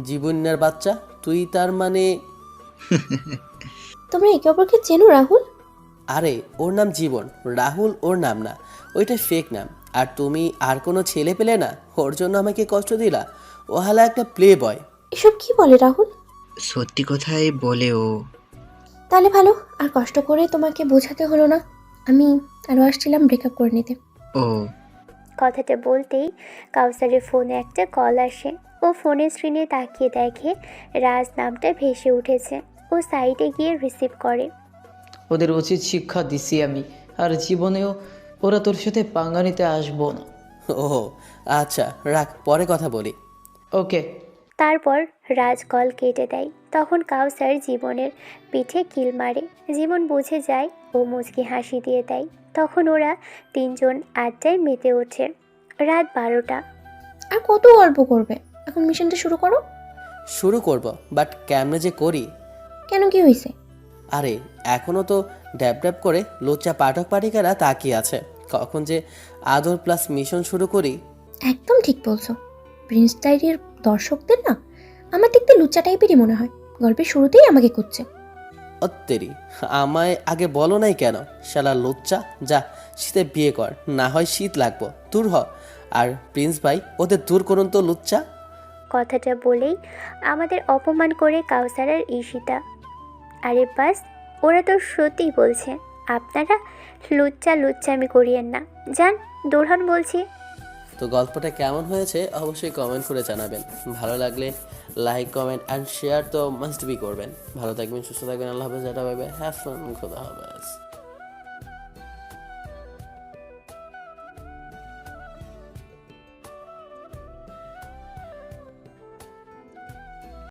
জীবনের বাচ্চা তুই? তার মানে তোমরা একে অপরকে চেনো রাহুল? আরে ওর নাম জীবন, রাহুল ওর নাম না, ওইটা ফেক নাম। আর তুমি আর কোনো ছেলে পেলে না, ওর জন্য আমাকে কষ্ট দিলা। ও হালা একটা প্লে বয়। এসব কি বলে রাহুল? সত্যি কথাই বলে ও। তাহলে ভালো, আর কষ্ট করে তোমাকে বোঝাতে হলো না। আমি আরও আসছিলাম ব্রেকআপ করে নিতে। ও কথাটা বলতেই কাউসারের ফোনে একটা কল আসে। ও ফোনের স্ক্রিনে তাকিয়ে দেখে রাজ নামটা ভেসে উঠেছে। ও সাইডে গিয়ে রিসিভ করে। ওদের উচিত শিক্ষা দিছি আমি, আর জীবনেও ওরা তোর সাথে পাঙ্গা নিতে আসবো না। ও আচ্ছা, রাখ, পরে কথা বলি। ওকে। তারপর রাজ কল কেটে দেয়। তখন কাউসার জীবনের পিঠে কিল মারে। জীবন বুঝে যায়। ও মুচকি হাসি দিয়ে দেয়। তখন ওরা তিনজন আড্ডায় মেতে ওঠে। রাত 12টা। আর কত গল্প করবে? এখন মিশনটা শুরু করো। শুরু করব, বাট কেমনে যে করি? কেন, কি হয়েছে? আরে এখনও তো ড্যাব ড্যাব করে লোচ্চা পাঠক পাঠিকারা তাকিয়ে আছে, কখন যে আদর প্লাস মিশন শুরু করি। একদম ঠিক বলছো। প্রিন্স ডায়েরির দর্শকদের না আমার দেখতে লুচ্চা টাইপেরই মনে হয়। গল্পের শুরুতেই আমাকে খুঁজছে। অত্তেরি, আমায় আগে বলো নাই কেন? শালা লোচ্চা, যা শীতে বিয়ে কর, না হয় শীত লাগবো, দূর হ। আর প্রিন্স ভাই, ওদের দূর করুন তো লুচ্চা। কথাটা বলেই আমাদের অপমান করে কাউসার আর ঈশিতা। আরে বাস, ওরা তো সত্যিই বলছে। আপনারা লুচ্চামি করিয়েন না, যান দূর হন বলছি। তো গল্পটা কেমন হয়েছে অবশ্যই কমেন্ট করে জানাবেন। ভালো লাগলে লাইক, কমেন্ট অ্যান্ড শেয়ার তো মাস্ট বি করবেন। ভালো থাকবেন, সুস্থ থাকবেন। আল্লাহ হাফেজ, tata, bye bye, have fun, খোদা হাফেজ।